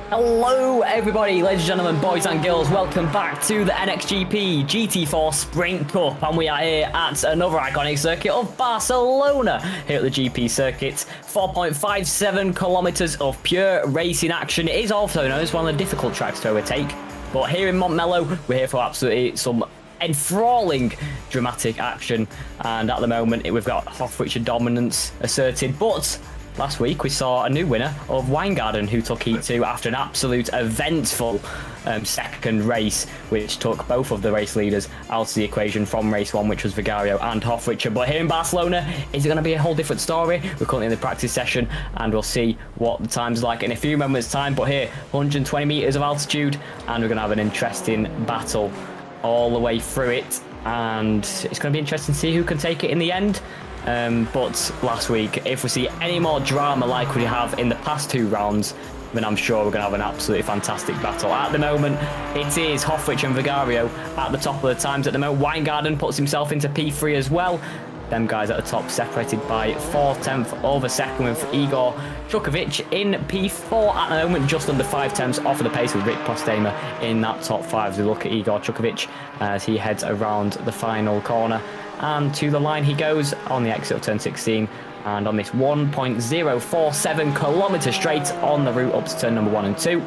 Hello everybody, ladies and gentlemen, boys and girls, welcome back to the NXTGP GT4 Sprint Cup, and we are here at another iconic circuit of Barcelona, here at the GP circuit. 4.57 kilometers of pure racing action. It is also known as one of the difficult tracks to overtake, but here in Montmello, we're here for absolutely some enthralling dramatic action, and at the moment we've got Hofwitscher dominance asserted, but last week we saw a new winner of Weingarten who took heat 2 after an absolute eventful second race, which took both of the race leaders out of the equation from race 1, which was Vigario and Hofwitscher. But here in Barcelona, is it going to be a whole different story? We're currently in the practice session and we'll see what the time's like in a few moments time. But here, 120 meters of altitude, and we're going to have an interesting battle all the way through it, and it's going to be interesting to see who can take it in the end. But last week, if we see any more drama like we have in the past 2 rounds, then I'm sure we're going to have an absolutely fantastic battle. At the moment, it is Hofwitscher and Vigario at the top of the times. At the moment, Weingarten puts himself into P3 as well. Them guys at the top separated by 4/10 of a second, with Igor Chukovic in P4 at the moment, just under 5/10 off of the pace, with Rick Postema in that top 5. As we look at Igor Chukovic as he heads around the final corner, and to the line he goes on the exit of turn 16, and on this 1.047 kilometre straight on the route up to turn number 1 and 2,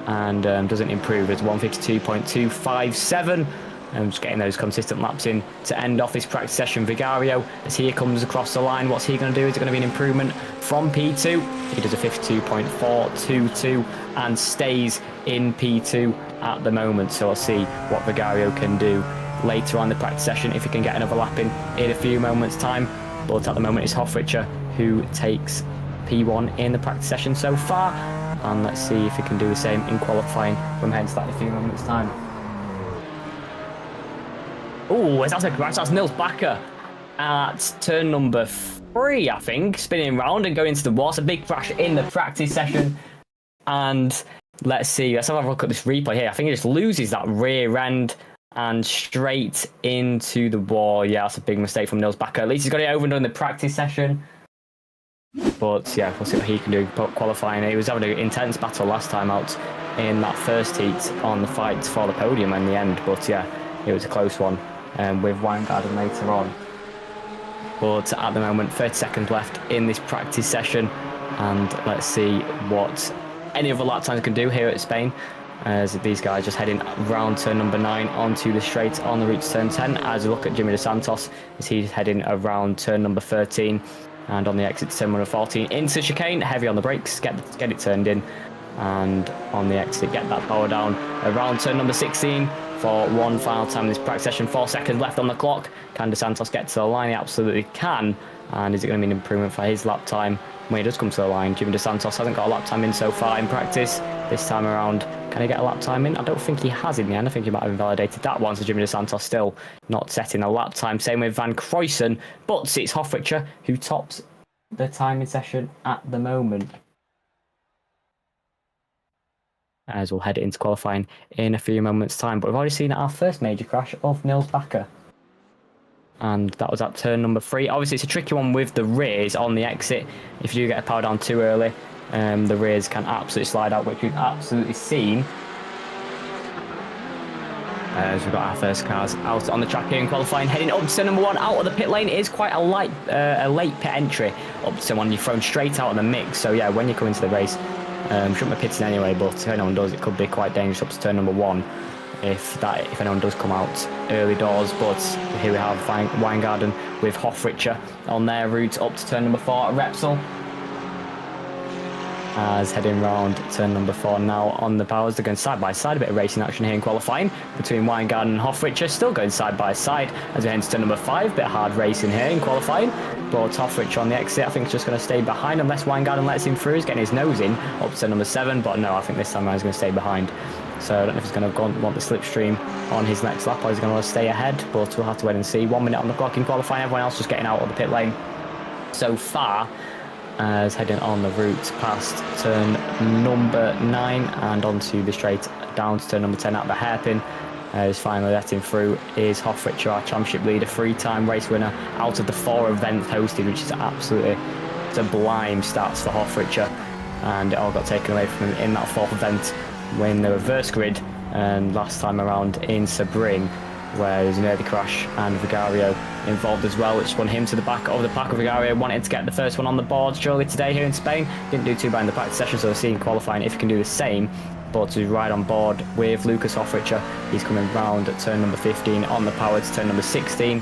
and doesn't improve. It's 152.257. Just getting those consistent laps in to end off this practice session. Vigario, as he comes across the line, what's he going to do? Is it going to be an improvement from P2? He does a 52.422 and stays in P2 at the moment. So we'll see what Vigario can do later on in the practice session, if he can get another lap in a few moments time. But at the moment it's Hofwitscher who takes P1 in the practice session so far, and let's see if he can do the same in qualifying when we head to that in a few moments time. Oh, that's a crash. That's Nils Bakker at turn number 3, I think, spinning round and going into the wall. It's a big crash in the practice session, and let's have a look at this replay here. I think he just loses that rear end and straight into the wall. Yeah, that's a big mistake from Nils Bakker. At least he's got it over and done in the practice session. But yeah, we'll see what he can do qualifying. He was having an intense battle last time out in that first heat on the fight for the podium in the end. But yeah, it was a close one with Weingarten later on. But at the moment, 30 seconds left in this practice session, and let's see what any other lap times can do here at Spain, as these guys just heading round turn number 9 onto the straight on the route to turn 10. As we look at Jimmy Dos Santos, as he's heading around turn number 13, and on the exit to turn number 14 into chicane, heavy on the brakes, get it turned in, and on the exit get that power down around turn number 16 for one final time in this practice session. 4 seconds left on the clock. Can Dos Santos get to the line? He absolutely can. And is it going to be an improvement for his lap time when he does come to the line? Jimmy Dos Santos hasn't got a lap time in so far in practice. This time around, can he get a lap time in? I don't think he has in the end. I think he might have invalidated that one, so Jimmy Dos Santos still not setting a lap time. Same with Van Cruyssen, but it's Hofwitscher who tops the timing session at the moment, as we'll head into qualifying in a few moments time. But we've already seen our first major crash of Nils Bakker, and that was at turn number 3. Obviously it's a tricky one with the rears on the exit. If you do get a power down too early, the rears can absolutely slide out, which we've absolutely seen as we've got our first cars out on the track here in qualifying, heading up to turn number 1. Out of the pit lane. It is quite a late pit entry up to turn 1. You're thrown straight out of the mix, so yeah, when you come into the race, shouldn't be pitting anyway, but if anyone does, it could be quite dangerous up to turn number 1 if anyone does come out early doors. But here we have Weingarten with Hofwitscher on their route up to turn number 4 at Repsol, as heading round turn number 4 now on the powers. They're going side by side. A bit of racing action here in qualifying between Weingarten and Hofwitscher, still going side by side as we head to turn number 5. Bit of hard racing here in qualifying, but Hofwitscher on the exit I think is just going to stay behind unless Weingarten lets him through. He's getting his nose in up to turn number 7, but no, I think this time around he's going to stay behind. So I don't know if he's going to want the slipstream on his next lap or he's going to want to stay ahead, but we'll have to wait and see. 1 minute on the clock in qualifying. Everyone else just getting out of the pit lane so far, as heading on the route past turn number 9 and onto the straight down to turn number 10 at the hairpin. Is finally letting through is Hofwitscher, our championship leader, 3-time race winner out of the 4 events hosted, which is absolutely sublime stats for Hofwitscher. and it all got taken away from him in that fourth event when the reverse grid, and last time around in Sebring, where there's an early crash and Vigario involved as well, which spun him to the back of the pack. Of Vigario wanted to get the first one on the board surely today here in Spain. Didn't do too bad in the practice session, so we'll see in qualifying if he can do the same. But to ride on board with Lucas Hofrichter, he's coming round at turn number 15 on the power to turn number 16.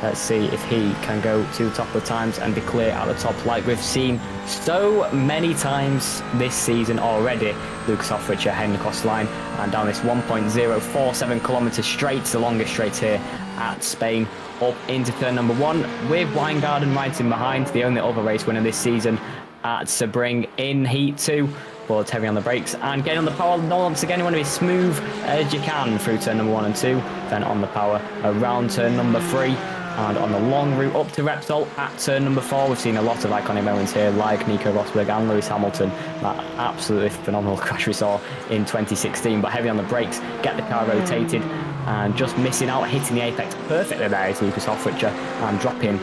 Let's see if he can go to the top of the times and be clear at the top like we've seen so many times this season already. Lucas Hofrichter heading across the line and down this 1.047 kilometre straight, the longest straight here at Spain, up into turn number 1 with Weingarten right in behind, the only other race winner this season at Sebring in Heat 2. But heavy on the brakes and getting on the power once again. You want to be smooth as you can through turn number 1 and 2, then on the power around turn number 3, and on the long route up to Repsol at turn number 4. We've seen a lot of iconic moments here, like Nico Rosberg and Lewis Hamilton, that absolutely phenomenal crash we saw in 2016. But heavy on the brakes, get the car rotated, and just missing out, hitting the apex perfectly there is Lucas Hofrichter, and dropping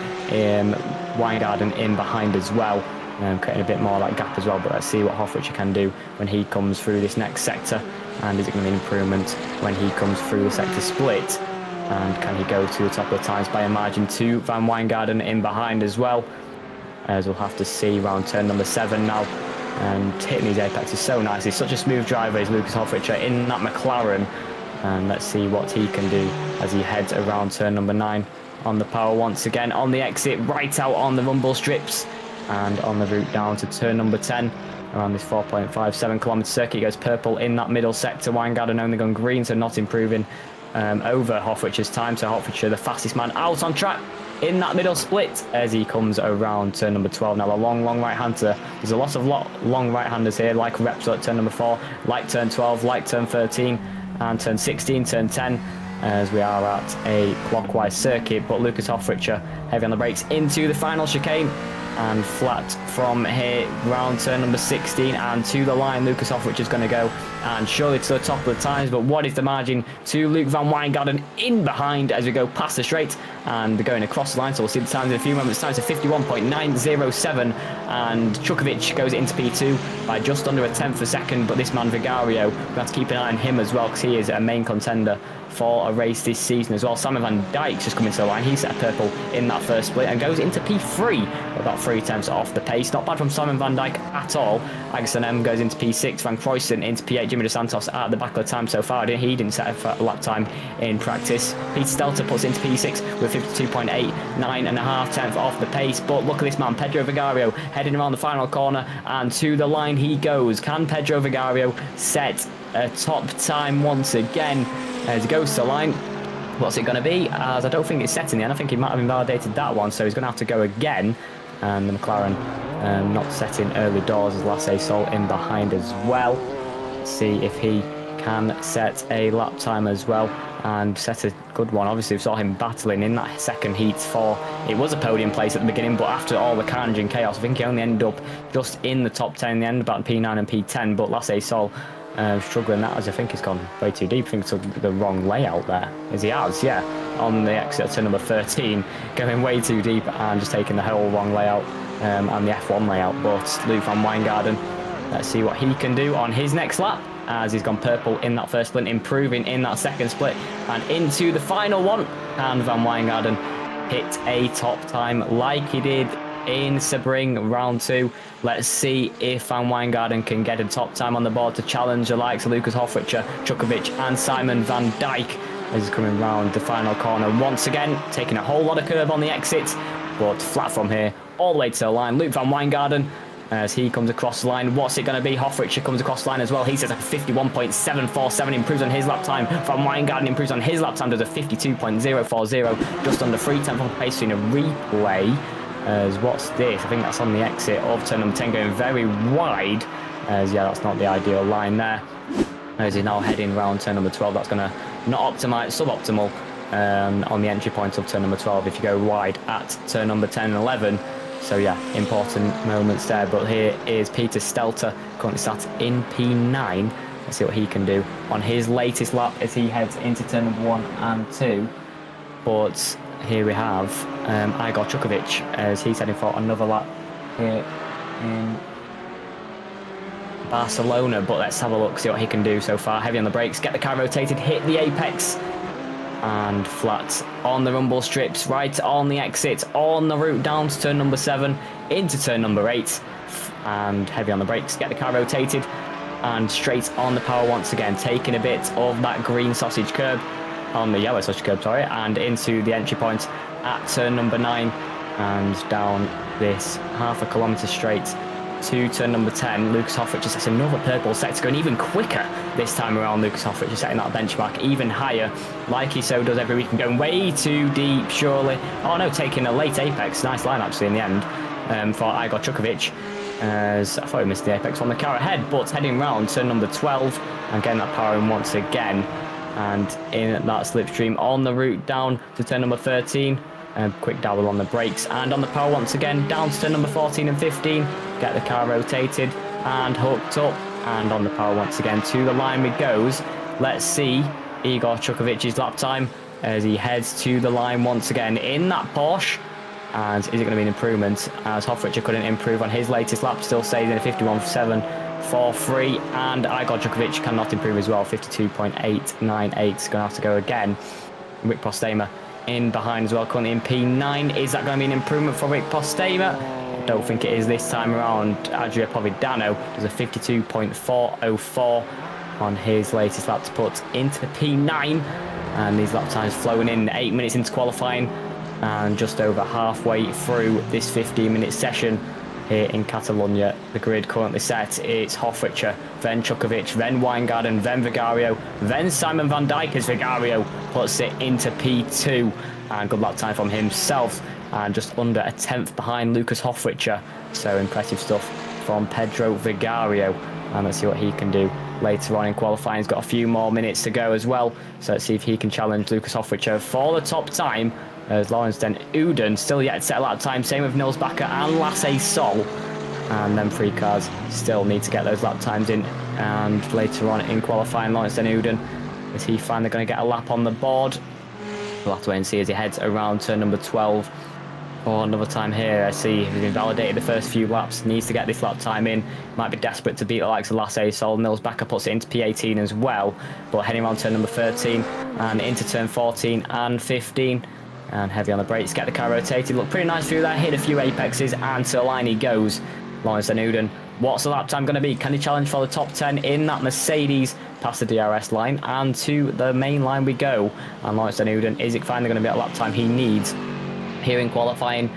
Weingarten in behind as well. Creating a bit more of that gap as well, but let's see what Hofrichter can do when he comes through this next sector, and is it going to be an improvement when he comes through the sector split, and can he go to the top of the times by a margin to Van Weingarten in behind as well, as we'll have to see around turn number 7 now. And hitting these apexes so nicely, such a smooth driver is Lucas Hofrichter in that McLaren, and let's see what he can do as he heads around turn number 9 on the power once again on the exit, right out on the rumble strips. And on the route down to turn number 10, around this 4.57 kilometre circuit, goes purple in that middle sector. Weingarten only gone green, so not improving over Hofrichter's time. So Hofrichter, the fastest man out on track in that middle split as he comes around turn number 12. Now a long right-hander. There's a lot of long right-handers here, like Repsol at turn number 4, like turn 12, like turn 13, and turn 16, turn 10, as we are at a clockwise circuit. But Lucas Hofrichter heavy on the brakes into the final chicane, and flat from here round turn number 16 and to the line. Lucas Hofrichter is going to go and surely to the top of the times, but what is the margin to Luke Van Weingarten in behind as we go past the straight and going across the line? So we'll see the times in a few moments. Times to 51.907, and Chukovic goes into P2 by just under a tenth of a second. But this man Vigario, we have to keep an eye on him as well, because he is a main contender for a race this season as well. Simon Van Dijk's just coming to the line. He set a purple in that first split and goes into P3, about 3 tenths off the pace. Not bad from Simon Van Dijk at all. Agason M goes into P6, Van Croysen into P8. Jimmy Dos Santos at the back of the time so far. He didn't set a lap time in practice. Peter Stelter puts into P6 with 52.8, 9.5 tenths off the pace. But look at this man, Pedro Vigario, heading around the final corner, and to the line he goes. Can Pedro Vigario set a top time once again as he goes to the line? What's it going to be? As I don't think it's set in the end. I think he might have invalidated that one, so he's going to have to go again. And the McLaren not setting early doors as Lasse Sol in behind as well. See if he can set a lap time as well and set a good one. Obviously we saw him battling in that second heat for, it was a podium place at the beginning, but after all the carnage and chaos, I think he only ended up just in the top 10 in the end, about P9 and P10. But Lasse Sol struggling that, as I think he's gone way too deep. I think it's the wrong layout there, as he has, yeah, on the exit to number 13, going way too deep and just taking the whole wrong layout and the F1 layout. But Luke Van Weingarten, let's see what he can do on his next lap, as he's gone purple in that first split, improving in that second split and into the final one. And Van Weingarten hit a top time like he did in Sebring round 2. Let's see if Van Weingarten can get a top time on the board to challenge the likes of Lucas Hofrichter, Chukovic and Simon Van Dijk as he's coming round the final corner once again, taking a whole lot of curve on the exit, but flat from here all the way to the line. Luke Van Weingarten as he comes across the line. What's it going to be? Hofrichter comes across the line as well. He says a 51.747, improves on his lap time. Van Weingarten improves on his lap time, does a 52.040, just under 3 tenths off the pace. In a replay as what's this? I think that's on the exit of turn number 10, going very wide, as yeah, that's not the ideal line there. As he's now heading round turn number 12, that's going to not optimize, suboptimal on the entry point of turn number 12 if you go wide at turn number 10 and 11. So yeah, important moments there. But here is Peter Stelter, currently sat in P9. Let's see what he can do on his latest lap as he heads into turn number 1 and 2. But here we have Igor Chukovic as he's heading for another lap here in Barcelona, but let's have a look, see what he can do so far. Heavy on the brakes, get the car rotated, hit the apex, and flat on the rumble strips, right on the exit, on the route down to turn number 7, into turn number 8, and heavy on the brakes, get the car rotated, and straight on the power once again, taking a bit of that green sausage curb, on the yellow sausage curb, sorry, and into the entry point at turn number 9, and down this half a kilometre straight to turn number 10. Lucas Hoffrich just has another purple sector going even quicker this time around. Lucas Hoffrich is setting that benchmark even higher, like he so does every week, and going way too deep, surely. Oh no, taking a late apex. Nice line actually in the end for Igor Chukovic, as I thought he missed the apex on the car ahead, but heading round turn number 12 and getting that power in once again, and in that slipstream on the route down to turn number 13. Quick dabble on the brakes and on the power once again, down to turn number 14 and 15, get the car rotated and hooked up, and on the power once again to the line we goes. Let's see Igor Chukovic's lap time as he heads to the line once again in that Porsche, and is it going to be an improvement, as Hoffrich couldn't improve on his latest lap, still stays in a 51.743, and Igor Chukovic cannot improve as well, 52.898, going to have to go again. Rick Postema in behind as well, currently in P9. Is that going to be an improvement for Rick Postema? I don't think it is this time around. Adria Povidano does a 52.404 on his latest lap to put into P9, and these lap times flowing in 8 minutes into qualifying and just over halfway through this 15-minute session here in Catalonia. The grid currently set. It's Hoffricher, then Chukovic, then Weingarten, then Vigario, then Simon van Dijk as Vigario puts it into P2, and good lap time from himself, and just under a tenth behind Lucas Hoffricher. So impressive stuff from Pedro Vigario, and let's see what he can do later on in qualifying. He's got a few more minutes to go as well, so let's see if he can challenge Lucas Hoffricher for the top time, as Lawrence Den Uden still yet to set a lap time, same with Nils Bakker and Lasse Sol, and then 3 cars still need to get those lap times in. And later on in qualifying, Lawrence Den Uden, is he finally going to get a lap on the board? We'll have to wait and see as he heads around turn number 12 for another time here. I see he's invalidated the first few laps, needs to get this lap time in, might be desperate to beat the likes of Lasse Sol. Nils Bakker puts it into P18 as well, but heading around turn number 13 and into turn 14 and 15, and heavy on the brakes, get the car rotated, look pretty nice through there, hit a few apexes, and to the line he goes. Lawrence Den Uden, what's the lap time going to be? Can he challenge for the top 10 in that Mercedes past the DRS line, and to the main line we go? And Lawrence Den Uden, is it finally going to be a lap time he needs here in qualifying,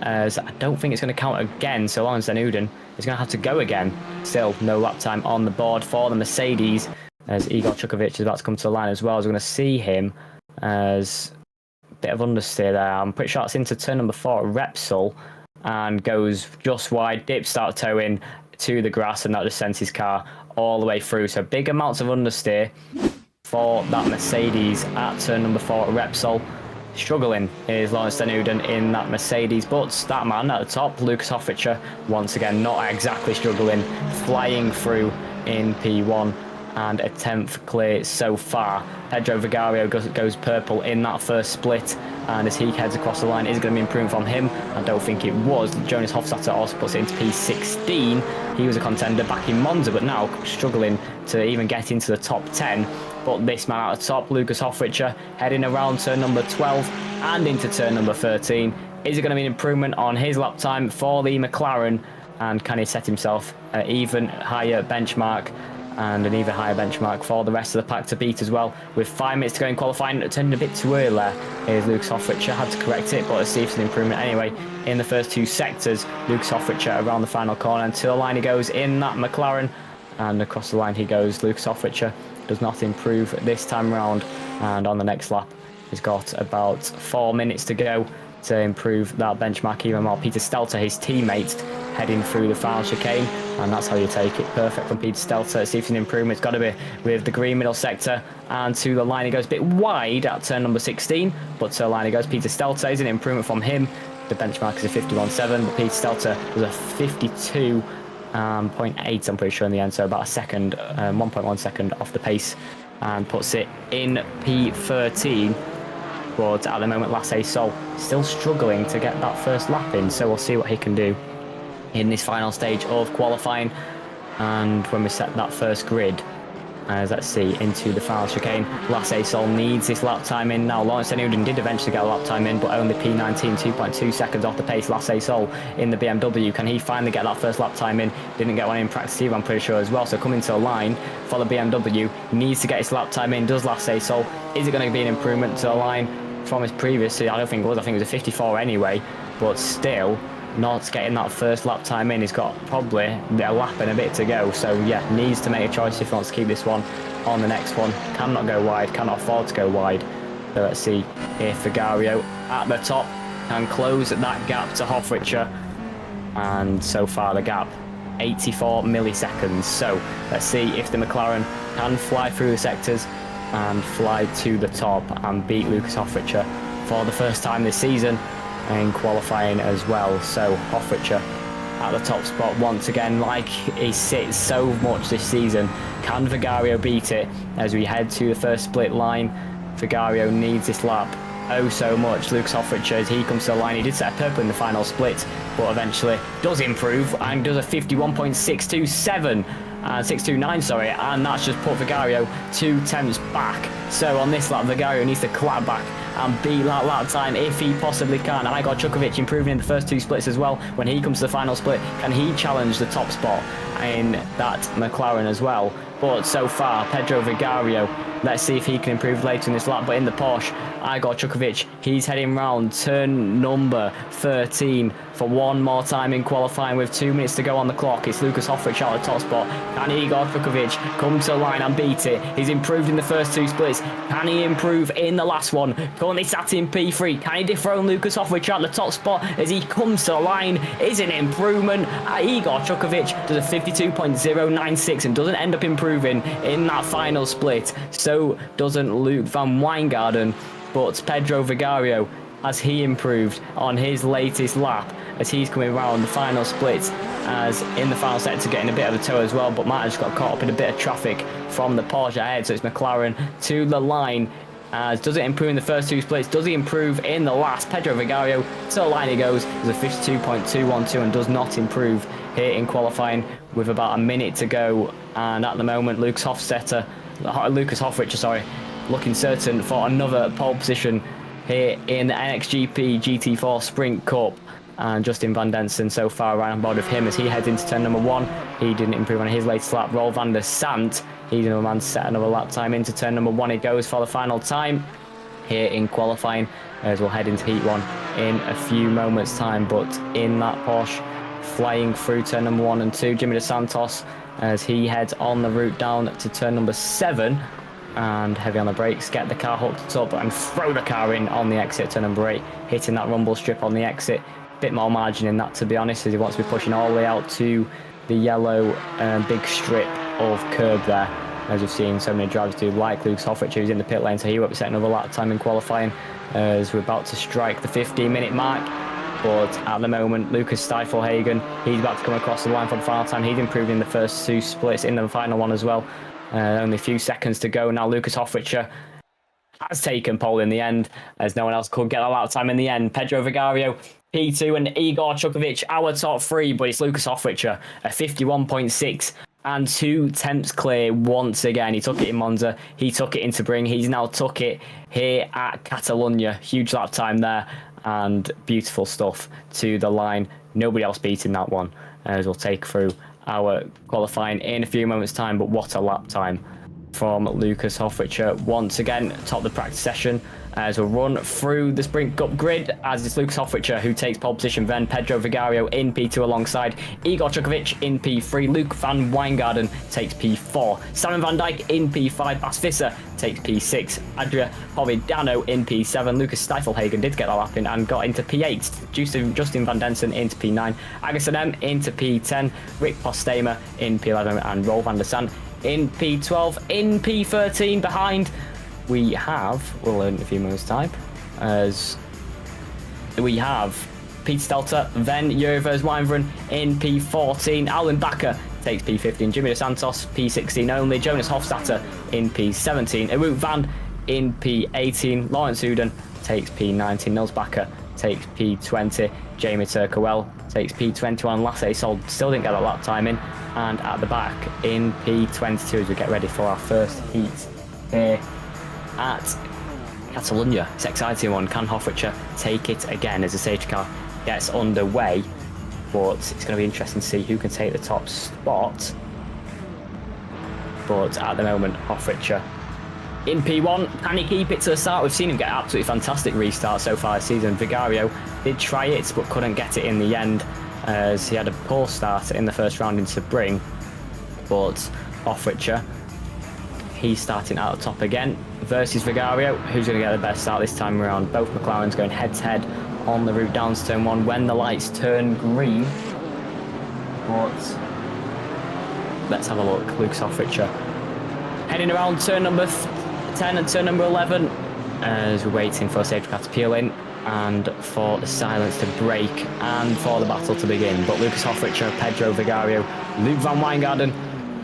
as I don't think it's going to count again, so Lawrence Den Uden is going to have to go again. Still no lap time on the board for the Mercedes, as Igor Chukovic is about to come to the line as well, as we're going to see him as bit of understeer there. I'm pretty sure it's into turn number 4 at Repsol, and goes just wide, dips start toe in to the grass, and that just sends his car all the way through. So big amounts of understeer for that Mercedes at turn number 4 at Repsol. Struggling is Lawrence Den Uden in that Mercedes, but that man at the top, Lucas Hoffricher, once again not exactly struggling, flying through in P1 and a 10th clear so far. Pedro Vigario goes purple in that first split, and as he heads across the line, is it going to be improvement from him? I don't think it was. Jonas Hofstadter also puts it into P16. He was a contender back in Monza, but now struggling to even get into the top 10. But this man at the top, Lucas Hoffricher, heading around turn number 12 and into turn number 13. Is it going to be an improvement on his lap time for the McLaren? And can he set himself an even higher benchmark, and an even higher benchmark for the rest of the pack to beat as well? With 5 minutes to go in qualifying, turning a bit too early there. Here's Lucas Hoffricher, had to correct it, but let's see if it's an improvement anyway. In the first 2 sectors, Lucas Hoffricher around the final corner, and to the line he goes in that McLaren, and across the line he goes. Lucas Hoffricher does not improve this time round, and on the next lap he's got about 4 minutes to go to improve that benchmark even more. Peter Stelter, his teammate, heading through the final chicane, and that's how you take it. Perfect from Peter Stelter. Let's see if it's an improvement. It's got to be with the green middle sector, and to the line he goes, a bit wide at turn number 16, but to the line he goes. Peter Stelter is an improvement from him. The benchmark is a 51.7, but Peter Stelter was a 52.8, I'm pretty sure, in the end, so about a second, 1.1 second off the pace, and puts it in P13. But at the moment, Lasse Sol still struggling to get that first lap in, so we'll see what he can do in this final stage of qualifying. And when we set that first grid, let's see, into the final chicane, Seizoen needs this lap time in now. Lawrence Seizoen did eventually get a lap time in, but only P19, 2.2 seconds off the pace. Seizoen in the BMW. Can he finally get that first lap time in? Didn't get one in practice either, I'm pretty sure, as well. So coming to a line for the BMW, needs to get his lap time in. Does Seizoen? Is it going to be an improvement to the line from his previous? I don't think it was. I think it was a 54 anyway, but still not getting that first lap time in. He's got probably a lap and a bit to go, so yeah, needs to make a choice if he wants to keep this one on the next one. Cannot go wide, cannot afford to go wide. So let's see if Vigario at the top can close that gap to Hofrichter, and so far the gap 84 milliseconds. So let's see if the McLaren can fly through the sectors and fly to the top and beat Lucas Hofrichter for the first time this season in qualifying as well. So Hofrichter at the top spot once again, like he sits so much this season. Can Vigario beat it as we head to the first split line? Vigario needs this lap oh so much. Lucas Hofrichter, as he comes to the line, he did set a purple in the final split, but eventually does improve and does a 51.627 and 629, sorry, and that's just put Vigario 2 tenths back. So on this lap, Vigario needs to clap back and beat that lap time if he possibly can. Igor Chukovic improving in the first 2 splits as well. When he comes to the final split, can he challenge the top spot in that McLaren as well? But so far, Pedro Vigario, let's see if he can improve later in this lap. But in the Porsche, Igor Chukovic, he's heading round turn number 13 for one more time in qualifying with 2 minutes to go on the clock. It's Lucas Hofrichter out of the top spot. Can Igor Chukovic come to the line and beat it? He's improved in the first 2 splits. Can he improve in the last one? Currently sat in P3. Can he dethrone Lucas Hofrichter at the top spot as he comes to the line? Is an improvement. Igor Chukovic does a 52.096 and doesn't end up improving in that final split. So doesn't Luke van Wijngaarden, but Pedro Vigario, as he improved on his latest lap, as he's coming around the final split, as in the final sector getting a bit of a tow as well, but might have just got caught up in a bit of traffic from the Porsche ahead. So it's McLaren to the line. As does it improve in the first 2 splits? Does he improve in the last? Pedro Vigario to the line he goes. There's a 52.212 and does not improve here in qualifying with about a minute to go. And at the moment, Lucas Hofrichter, looking certain for another pole position here in the NXTGP GT4 Sprint Cup. And Justin Van Densen so far right on board with him as he heads into turn number 1. He didn't improve on his latest lap. Roel van der Sant, he's another man to set another lap time into turn number 1. He goes for the final time here in qualifying as we'll head into heat 1 in a few moments time. But in that Porsche, flying through turn number 1 and 2, Jimmy Dos Santos, as he heads on the route down to turn number 7 and heavy on the brakes, get the car hooked up and throw the car in on the exit turn number 8, hitting that rumble strip on the exit. Bit more margin in that, to be honest, as he wants to be pushing all the way out to the yellow big strip of curb there, as we've seen so many drivers do, like Lucas Hofrichter, who's in the pit lane, so he won't be setting another lap time in qualifying as we're about to strike the 15-minute mark. But at the moment, Lucas Steifelhagen, he's about to come across the line for the final time. He's improved in the first 2 splits, in the final one as well. Only a few seconds to go now. Lucas Hofrichter has taken pole in the end, as no one else could get a lap time in the end. Pedro Vigario, P2, and Igor Chukovic, our top 3, but it's Lucas Hofrichter, a 51.6 and 2 tenths clear once again. He took it in Monza, he took it into Bring, he's now took it here at Catalonia. Huge lap time there, and beautiful stuff to the line. Nobody else beating that one, as we'll take through our qualifying in a few moments time. But what a lap time from Lucas Hofrichter once again. Top the practice session as we'll run through the Sprint Cup grid, as it's Lucas Hofrichter who takes pole position, then Pedro Vigario in P2 alongside Igor Chukovic in P3, Luke van Wijngaarden takes P4, Simon van Dijk in P5, Bas Visser takes P6, Adria Providano in P7, Lucas Steifelhagen did get a lap in and got into P8, Justin Van Densen into P9, Agason M into P10, Rick Postema in P11 and Roel van der Sant in P12. In P13 behind we have, we'll learn in a few moments time, as we have Peter Stelter, then Jurvers Wijnveren in P14, Alwin Bakker takes P15, Jimmy Dos Santos P16 only, Jonas Hofstadter in P17, Erut Van in P18, Lawrence Uden takes P19, Nils Bakker takes P20, Jamie Turkowell takes P21. Lasse Sold still didn't get that lap time in. And at the back in P22 as we get ready for our first heat here at Catalonia. It's an exciting one. Can Hofrichter take it again as the safety car gets underway? But it's going to be interesting to see who can take the top spot. But at the moment, Hofrichter in P1. Can he keep it to the start? We've seen him get absolutely fantastic restart so far this season. Vigario did try it, but couldn't get it in the end, as he had a poor start in the first round in Sebring. But Hofrichter, he's starting out the top again versus Vigario. Who's going to get the best start this time around? Both McLarens going head-to-head on the route down to turn 1 when the lights turn green. But let's have a look. Lucas Hofrichter heading around turn number 10 and turn number 11 as we're waiting for safety car to peel in and for the silence to break and for the battle to begin. But Lucas Hofrichter, Pedro Vigario, Luke van Wijngaarden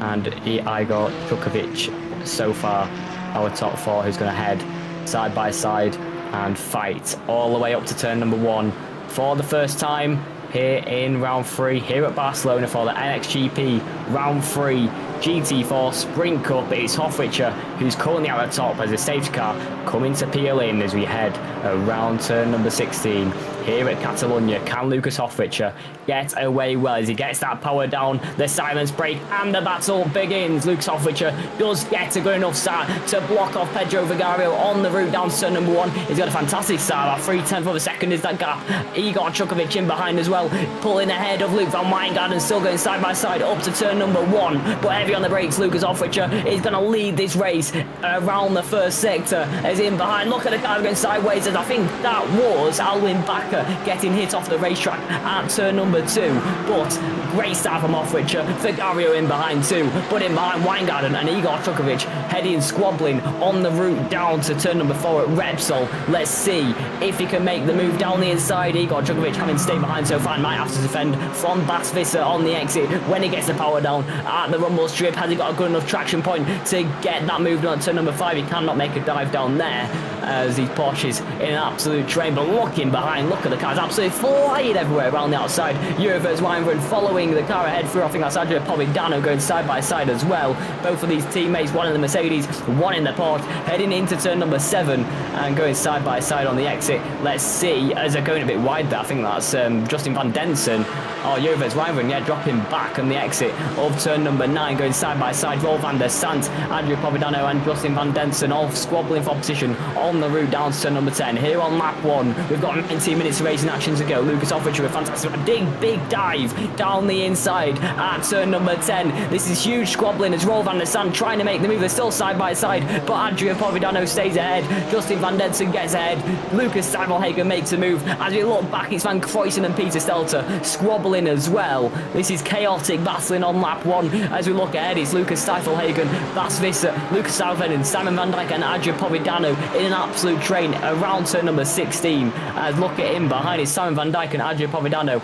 and Igor Chukovic so far our top 4 who's going to head side by side and fight all the way up to turn number 1 for the first time here in round 3 here at Barcelona for the NXTGP round 3 GT4 Sprint Cup. It's Hofrichter who's currently at the top as a safety car coming to peel in as we head around turn number 16 here at Catalonia. Can Lucas Hofrichter get away well as he gets that power down, the silence break and the battle begins? Lucas Hofrichter does get a good enough start to block off Pedro Vigario on the route down to turn number 1. He's got a fantastic start. About 3/10 of a second is that gap. Igor Chukovic in behind as well, pulling ahead of Luke van Wijngaarden, still going side by side up to turn number 1. But heavy on the brakes, Lucas Hofrichter is going to lead this race around the first sector as in behind. Look at the car going sideways as I think that was Alwin Bakker getting hit off the racetrack at turn number 2. But great start from Hofrichter. Vigario in behind too, but in behind Wijngaarden and Igor Chukovic heading squabbling on the route down to turn number 4 at Repsol. Let's see if he can make the move down the inside. Igor Chukovic having stayed behind so far and might have to defend from Bas Visser on the exit when he gets the power down at the rumble strip. Has he got a good enough traction point to get that move done at turn number 5? He cannot make a dive down there as these Porsches in an absolute train. But looking behind, look at the cars absolutely flying everywhere around the outside. Euroverse Weinbrunn following the car ahead through. I think that's Adria Povidano going side by side as well. Both of these teammates, one in the Mercedes, one in the Porsche, heading into turn number 7 and going side by side on the exit. Let's see as they're going a bit wide there. I think that's Justin Van Densen. Oh, Euroverse Weinbrunn, yeah, dropping back on the exit of turn number 9, going side by side. Rolf van der Sant, Adria Povidano and Justin Van Densen all squabbling for position on the route down to turn number 10. Here on lap 1, we've got 19 minutes of racing action to go. Lucas Hofrichter with a fantastic, big dive down the inside at turn number 10. This is huge squabbling as Rolf van der Sant trying to make the move. They're still side by side, but Adria Povidano stays ahead. Justin Van Densen gets ahead. Lucas Stuyvelhagen makes a move. As we look back, it's Van Kruysen and Peter Stelter squabbling as well. This is chaotic battling on lap 1. As we look ahead, it's Lucas Stuyvelhagen, Bas Visser, Lucas Stuyvelhagen, Simon Van Dijk and Adria Povidano in an absolute train around turn number 16. As look at him behind is Simon Van Dijk and Adria Povidano,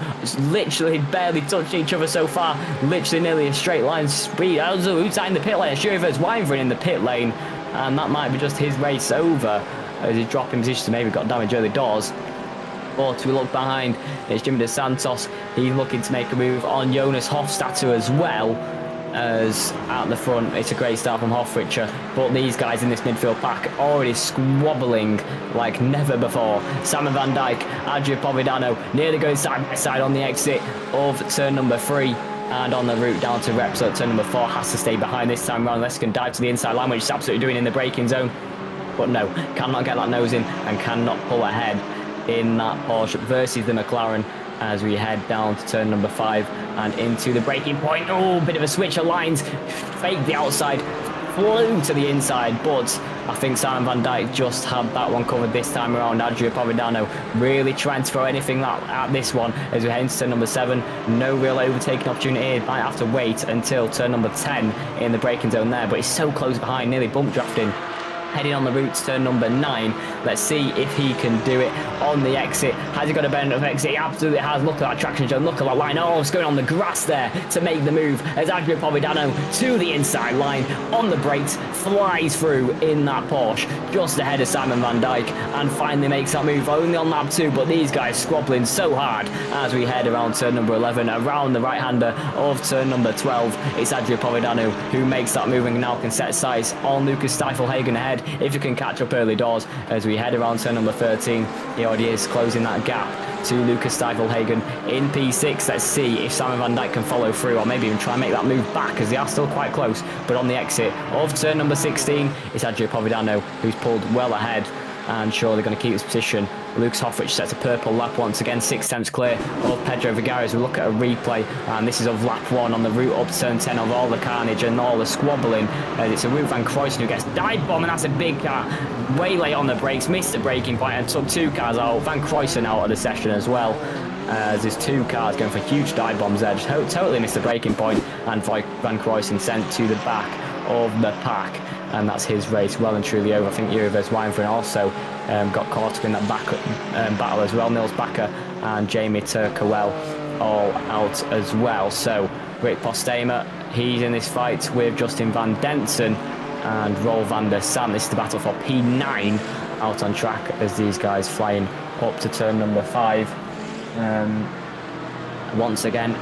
literally barely touched each other so far, literally nearly a straight line speed. Who's in the pit lane? Schuver's Weinbrunn in the pit lane, and that might be just his race over as he's dropping position, maybe got damage early doors. But we look behind, it's Jimmy Dos Santos. He's looking to make a move on Jonas Hofstadter as well. As at the front, it's a great start from Hofrichter, but these guys in this midfield pack already squabbling like never before. Simon Van Dijk, Adria Povidano nearly going side by side on the exit of turn number 3. And on the route down to Repsol at turn number 4, has to stay behind this time round unless he can dive to the inside line, which he's absolutely doing in the braking zone. But no, cannot get that nose in and cannot pull ahead in that Porsche versus the McLaren as we head down to turn number 5 and into the braking point. Oh, bit of a switch of lines, faked the outside, flew to the inside, but I think Simon Van Dijk just had that one covered this time around. Adria Povidano really trying to throw anything at this one as we head into turn number 7. No real overtaking opportunity. Might have to wait until turn number 10 in the braking zone there, but he's so close behind, nearly bump drafting heading on the route to turn number 9. Let's see if he can do it on the exit. Has he got a better enough exit? He absolutely has. Look at that traction zone. Look at that line. Oh, it's going on the grass there to make the move as Adrian Povedano to the inside line on the brakes, flies through in that Porsche just ahead of Simon Van Dijk and finally makes that move only on lap 2. But these guys squabbling so hard as we head around turn number 11, around the right-hander of turn number 12. It's Adrian Povedano who makes that move and now can set sights on Lucas Steifelhagen ahead if you can catch up early doors as we head around turn number 13. He already is closing that gap to Lucas Steifelhagen in P6. Let's see if Simon Van Dijk can follow through or maybe even try and make that move back as they are still quite close. But on the exit of turn number 16, it's Adrian Povedano who's pulled well ahead and surely going to keep his position. Lucas Hoffrich sets a purple lap once again, 6 tenths clear of Pedro Vigares. As we look at a replay, and this is of lap 1 on the route up to turn 10 of all the carnage and all the squabbling. It's a Wout van Kruijsen who gets dive bomb, and that's a big car. Way late on the brakes, missed the braking point and took 2 cars out. Van Kruijsen out of the session as well. As there's 2 cars going for huge dive bombs there. Just totally missed the braking point, and Van Kruijsen sent to the back of the pack. And that's his race well and truly over. I think Jurivers Weinfrin also got caught up in that back battle as well. Nils Bakker and Jamie Turkowell all out as well. So Rick Postema, he's in this fight with Justin Van Densen and Roel van der Sant. This is the battle for P9 out on track as these guys flying up to turn number 5. Once again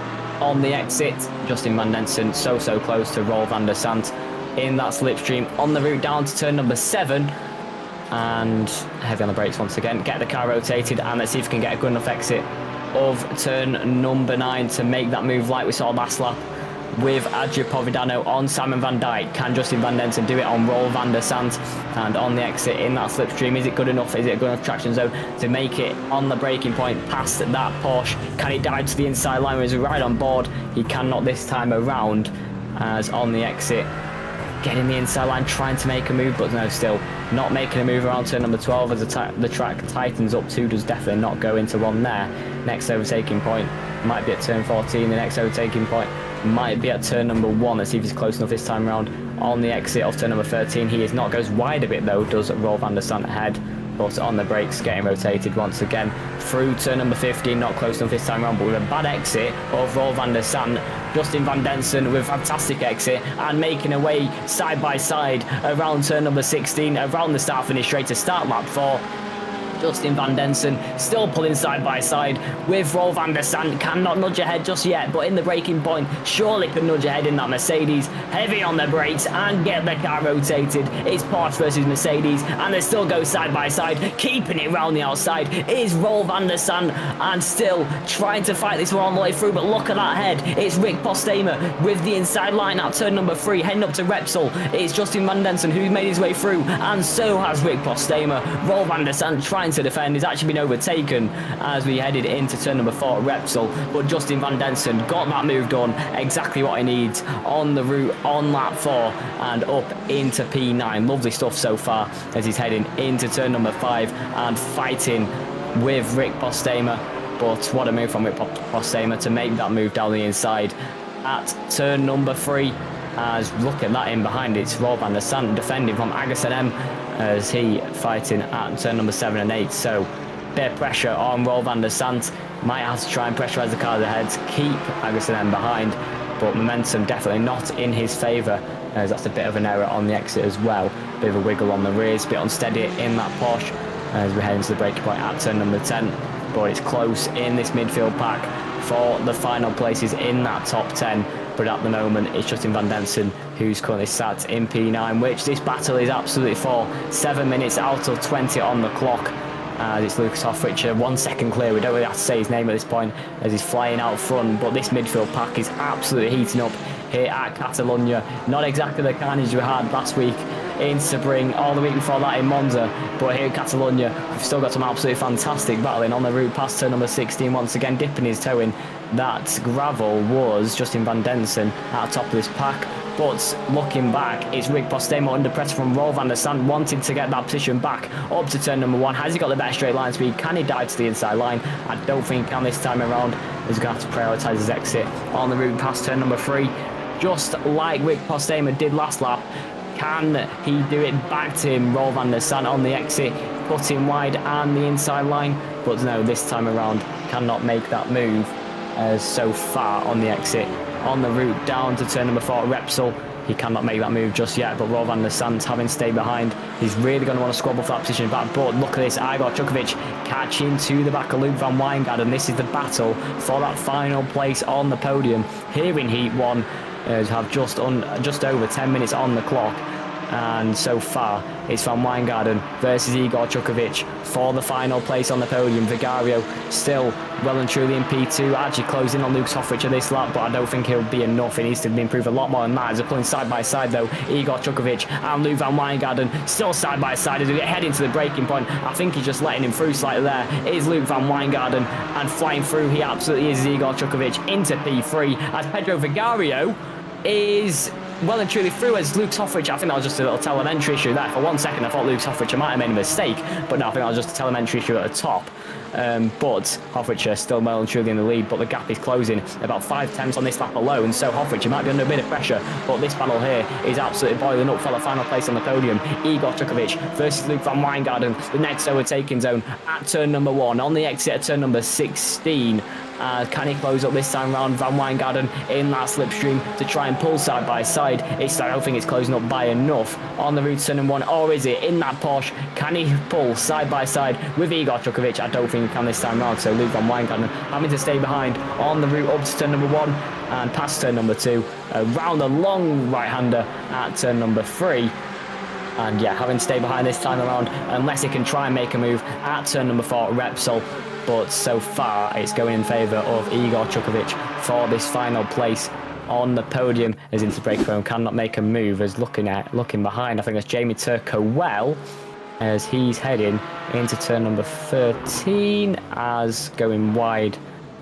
on the exit, Justin Van Densen so close to Roel van der Sant in that slipstream on the route down to turn number 7, and heavy on the brakes once again. Get the car rotated and let's see if we can get a good enough exit of turn number 9 to make that move like we saw last lap with Adrian Povedano on Simon Van Dijk. Can Justin Van Densen do it on Roel van der Sant? And on the exit in that slipstream, is it good enough? Is it a good enough traction zone to make it on the braking point past that Porsche? Can he dive to the inside line? Is he right on board? He cannot this time around, as on the exit getting the inside line, trying to make a move, but no, still not making a move around turn number 12 as the track tightens up. 2 does definitely not go into 1 there. Next overtaking point might be at turn 14. The next overtaking point might be at turn number 1. Let's see if he's close enough this time around. On the exit of turn number 13, he is not. Goes wide a bit though, does Roel van der Sant ahead. But on the brakes, getting rotated once again through turn number 15, not close enough this time around, but with a bad exit of Roel van der Sant. Justin Van Densen with a fantastic exit and making a way side by side around turn number 16, around the start finish straight to start lap 4. Justin Van Densen still pulling side by side with Roel van der Sant. Cannot nudge ahead just yet, but in the braking point surely can nudge ahead in that Mercedes. Heavy on the brakes and get the car rotated. It's Porsche versus Mercedes and they still go side by side. Keeping it round the outside is Roel van der Sant and still trying to fight this one all the way through, but look at that head. It's Rick Postema with the inside line at turn number 3 heading up to Repsol. It's Justin Van Densen who's made his way through, and so has Rick Postema. Roel van der Sant trying to defend. He's actually been overtaken as we headed into turn number 4 at Repsol, but Justin Van Densen got that move done, exactly what he needs on the route on lap 4 and up into P9. Lovely stuff so far as he's heading into turn number 5 and fighting with Rick Postema. But what a move from Rick Postema to make that move down the inside at turn number 3. As look at that in behind, it's Roel van der Sant defending from Agassen M as he fighting at turn number 7 and 8. So bit of pressure on Roel van der Sant. Might have to try and pressurise the cars ahead to keep Agassen M behind, but momentum definitely not in his favour as that's a bit of an error on the exit as well. Bit of a wiggle on the rears, bit unsteady in that Porsche as we head into the braking point at turn number 10. But it's close in this midfield pack for the final places in that top 10. But at the moment, it's Justin Van Densen who's currently sat in P9, which this battle is absolutely for. 7 minutes out of 20 on the clock. It's Lucas Hoffrich, 1 second clear. We don't really have to say his name at this point as he's flying out front. But this midfield pack is absolutely heating up here at Catalonia. Not exactly the carnage we had last week in Sebring, all the week before that in Monza, but here in Catalonia we've still got some absolutely fantastic battling on the route past turn number 16. Once again dipping his toe in that gravel was Justin Van Densen at the top of this pack, but looking back it's Rick Postema under pressure from Roel van der Sant wanting to get that position back up to turn number 1. Has he got the better straight line speed? Can he dive to the inside line? I don't think he can this time around. He's going to have to prioritise his exit on the route past turn number 3, just like Rick Postema did last lap. Can he do it back to him? Rolf van der Sant on the exit, putting wide and the inside line. But no, this time around, cannot make that move as so far on the exit. On the route down to turn number 4, Repsol. He cannot make that move just yet, but Rolf van der Sant, having stayed behind, he's really going to want to squabble for that position back. But look at this, Igor Čuković catching to the back of Luke van Wijngaarden. This is the battle for that final place on the podium here in Heat 1. Have just over 10 minutes on the clock, and so far it's Van Wijngaarden versus Igor Čuković for the final place on the podium. Vigario still well and truly in P2, actually closing on Luke Hoffrich at this lap, but I don't think he'll be enough. He needs to improve a lot more than that. As they're pulling side by side though, Igor Čuković and Luke Van Wijngaarden still side by side as we get heading to the braking point. I think he's just letting him through slightly there. Is Luke Van Wijngaarden, and flying through he absolutely is Igor Čuković into P3 as Pedro Vigario is well and truly through as Luke Hoffrich. I think that was just a little telemetry issue there. For 1 second I thought Luke Hoffrich might have made a mistake, but no, I think that was just a telemetry issue at the top. But Hoffrich still well and truly in the lead, but the gap is closing about 5 tenths on this lap alone, so Hoffrich might be under a bit of pressure, but this battle here is absolutely boiling up for the final place on the podium. Igor Čuković versus Luke Van Wijngaarden, the next overtaking zone at turn number 1 on the exit at turn number 16. Can he close up this time round? Van Wijngaarden in that slipstream to try and pull side by side. I don't think it's closing up by enough on the route to turn number 1, or is it in that Porsche? Can he pull side by side with Igor Čuković? I don't think he can this time round, so Luke Van Wijngaarden having to stay behind on the route up to turn number 1 and past turn number 2, around the long right-hander at turn number 3. And yeah, having to stay behind this time around, unless he can try and make a move at turn number 4, Repsol. But so far, it's going in favour of Igor Čuković for this final place on the podium as into break room. Cannot make a move as looking behind. I think that's Jamie Turco as he's heading into turn number 13 as going wide.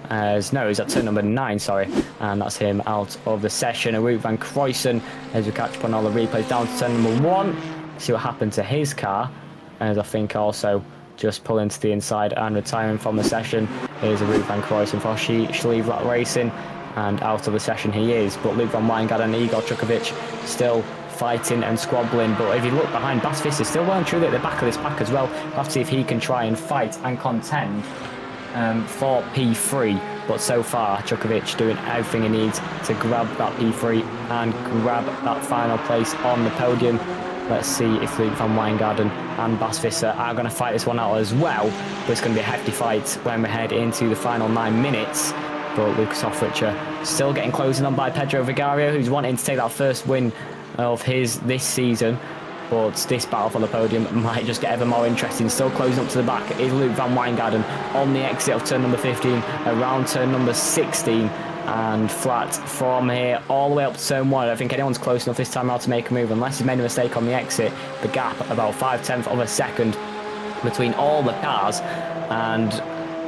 He's at turn number 9, sorry, and that's him out of the session. Arut van Kruysen as we catch up on all the replays down to turn number 1. See what happened to his car, as I think also just pulling to the inside and retiring from the session is Arut van Kruysen for Schlievlat Racing, and out of the session he is. But Luke Van Wijngaarden and Igor Čuković still fighting and squabbling, but if you look behind, Bas Visser is still well and truly at the back of this pack as well. We'll have to see if he can try and fight and contend for P3, but so far Čuković doing everything he needs to grab that P3 and grab that final place on the podium. Let's see if Luke Van Wijngaarden and Bas Visser are going to fight this one out as well, but it's going to be a hefty fight when we head into the final 9 minutes. But Lucas Hoffrich still getting closing on by Pedro Vigario, who's wanting to take that first win of his this season. But this battle for the podium might just get ever more interesting. Still closing up to the back is Luke Van Wijngaarden on the exit of turn number 15, around turn number 16, and flat from here all the way up to turn 1. I don't think anyone's close enough this time out to make a move unless he's made a mistake on the exit. The gap about 5/10 of a second between all the cars, and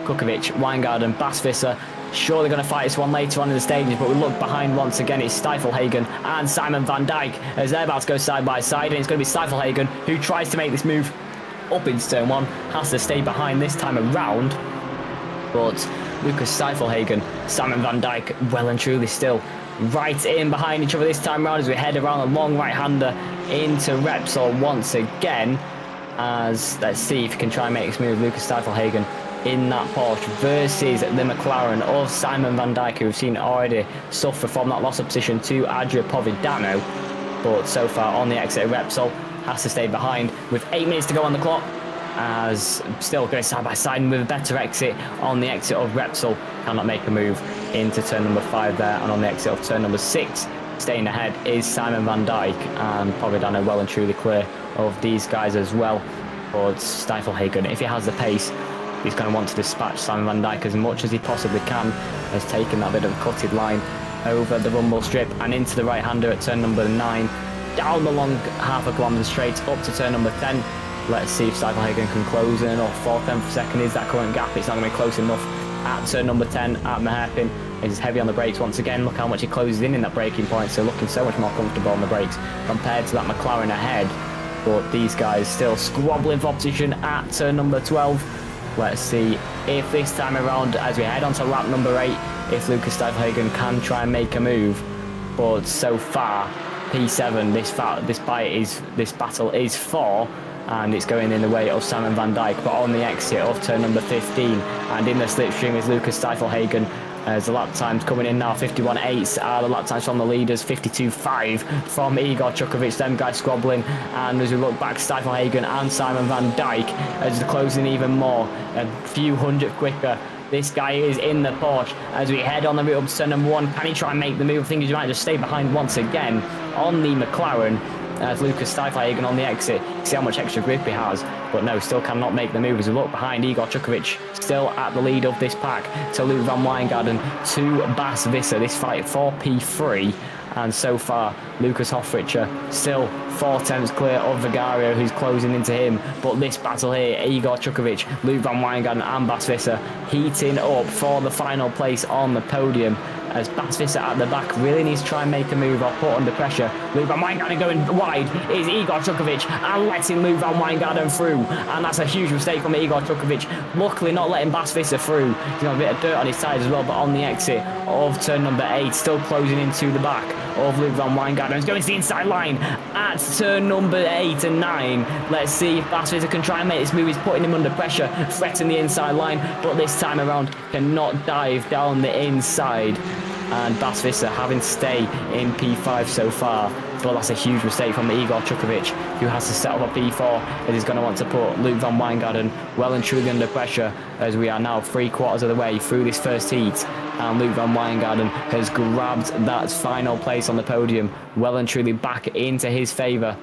Čuković, Wijngaarden, Bas Visser surely going to fight this one later on in the stages, but we look behind once again. It's Stuyvelhagen and Simon van Dijk as they're about to go side by side, and it's going to be Stuyvelhagen who tries to make this move up into turn 1, has to stay behind this time around. But Lucas Stuyvelhagen, Simon van Dijk well and truly still right in behind each other this time around as we head around a long right-hander into Repsol once again. As let's see if he can try and make this move. Lucas Stuyvelhagen in that Porsche versus the McLaren of Simon van Dijk, who we've seen already suffer from that loss of position to Adria Povidano. But so far on the exit of Repsol, has to stay behind with 8 minutes to go on the clock, as still going side by side with a better exit on the exit of Repsol. Cannot make a move into turn number 5 there, and on the exit of turn number 6 staying ahead is Simon van Dijk, and Povidano well and truly clear of these guys as well. But Stuyvelhagen, if he has the pace, he's going to want to dispatch Simon van Dijk as much as he possibly can, has taken that bit of a cutted line over the rumble strip and into the right-hander at turn number 9, down the long half a kilometre straight up to turn number 10. Let's see if Stuyvelhagen can close in, or 4/10 of a second is that current gap. It's not going to be close enough at turn number 10 at Mahaipin. He's heavy on the brakes once again. Look how much he closes in that braking point, so looking so much more comfortable on the brakes compared to that McLaren ahead. But these guys still squabbling for position at turn number 12. Let's see if this time around, as we head on to lap number 8, if Lucas Stuyvelhagen can try and make a move. But so far, P7 this battle is for, and it's going in the way of Simon van Dijk, but on the exit of turn number 15 and in the slipstream is Lucas Stuyfelhagen. As the lap times coming in now, 51.8 are the lap times from the leaders, 52.5 from Igor Chukovic, them guys squabbling. And as we look back, Stuyfelhagen and Simon van Dijk as they're closing even more, a few hundred quicker. This guy is in the Porsche as we head on the route up to turn number 1. Can he try and make the move? I think he might just stay behind once again on the McLaren. As Lucas Stuyfelhagen on the exit, see how much extra grip he has, but no, still cannot make the move. As we look behind, Igor Chukovic still at the lead of this pack to Luke van Wijngaarden to Bas Visser. This fight for P3, and so far Lucas Hofrichter still 4 tenths clear of Vigario, who's closing into him. But this battle here, Igor Chukovic, Luke van Wijngaarden and Bas Visser heating up for the final place on the podium. As Bas Visser at the back really needs to try and make a move or put under pressure. Luke van Wijngaarden going wide is Igor Chukovic and letting Luke van Wijngaarden through. And that's a huge mistake from Igor Chukovic. Luckily not letting Bas Visser through. He's got a bit of dirt on his side as well, but on the exit of turn number 8, still closing into the back of Luke van Wijngaarden. He's going to the inside line at turn number 8 and 9. Let's see if Bas Visser can try and make this move. He's putting him under pressure, threatening the inside line, but this time around cannot dive down the inside. And Bas Visser having to stay in P5 so far. But that's a huge mistake from Igor Chukovic, who has to set up a P4 and is going to want to put Luke van Wijngaarden well and truly under pressure, as we are now 3/4 of the way through this first heat. And Luke van Wijngaarden has grabbed that final place on the podium well and truly back into his favour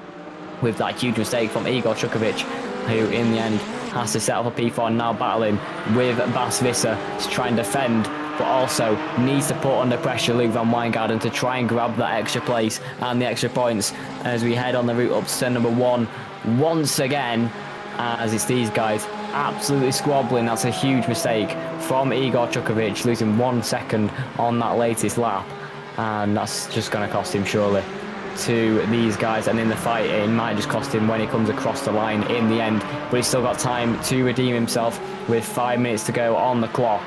with that huge mistake from Igor Chukovic, who in the end has to set up a P4, now battling with Bas Visser to try and defend, but also needs to put under pressure Luke van Wijngaarden to try and grab that extra place and the extra points as we head on the route up to turn number 1 once again, as it's these guys absolutely squabbling. That's a huge mistake from Igor Chukovic, losing 1 second on that latest lap, and that's just going to cost him surely to these guys. And in the fight, it might just cost him when he comes across the line in the end, but he's still got time to redeem himself with 5 minutes to go on the clock.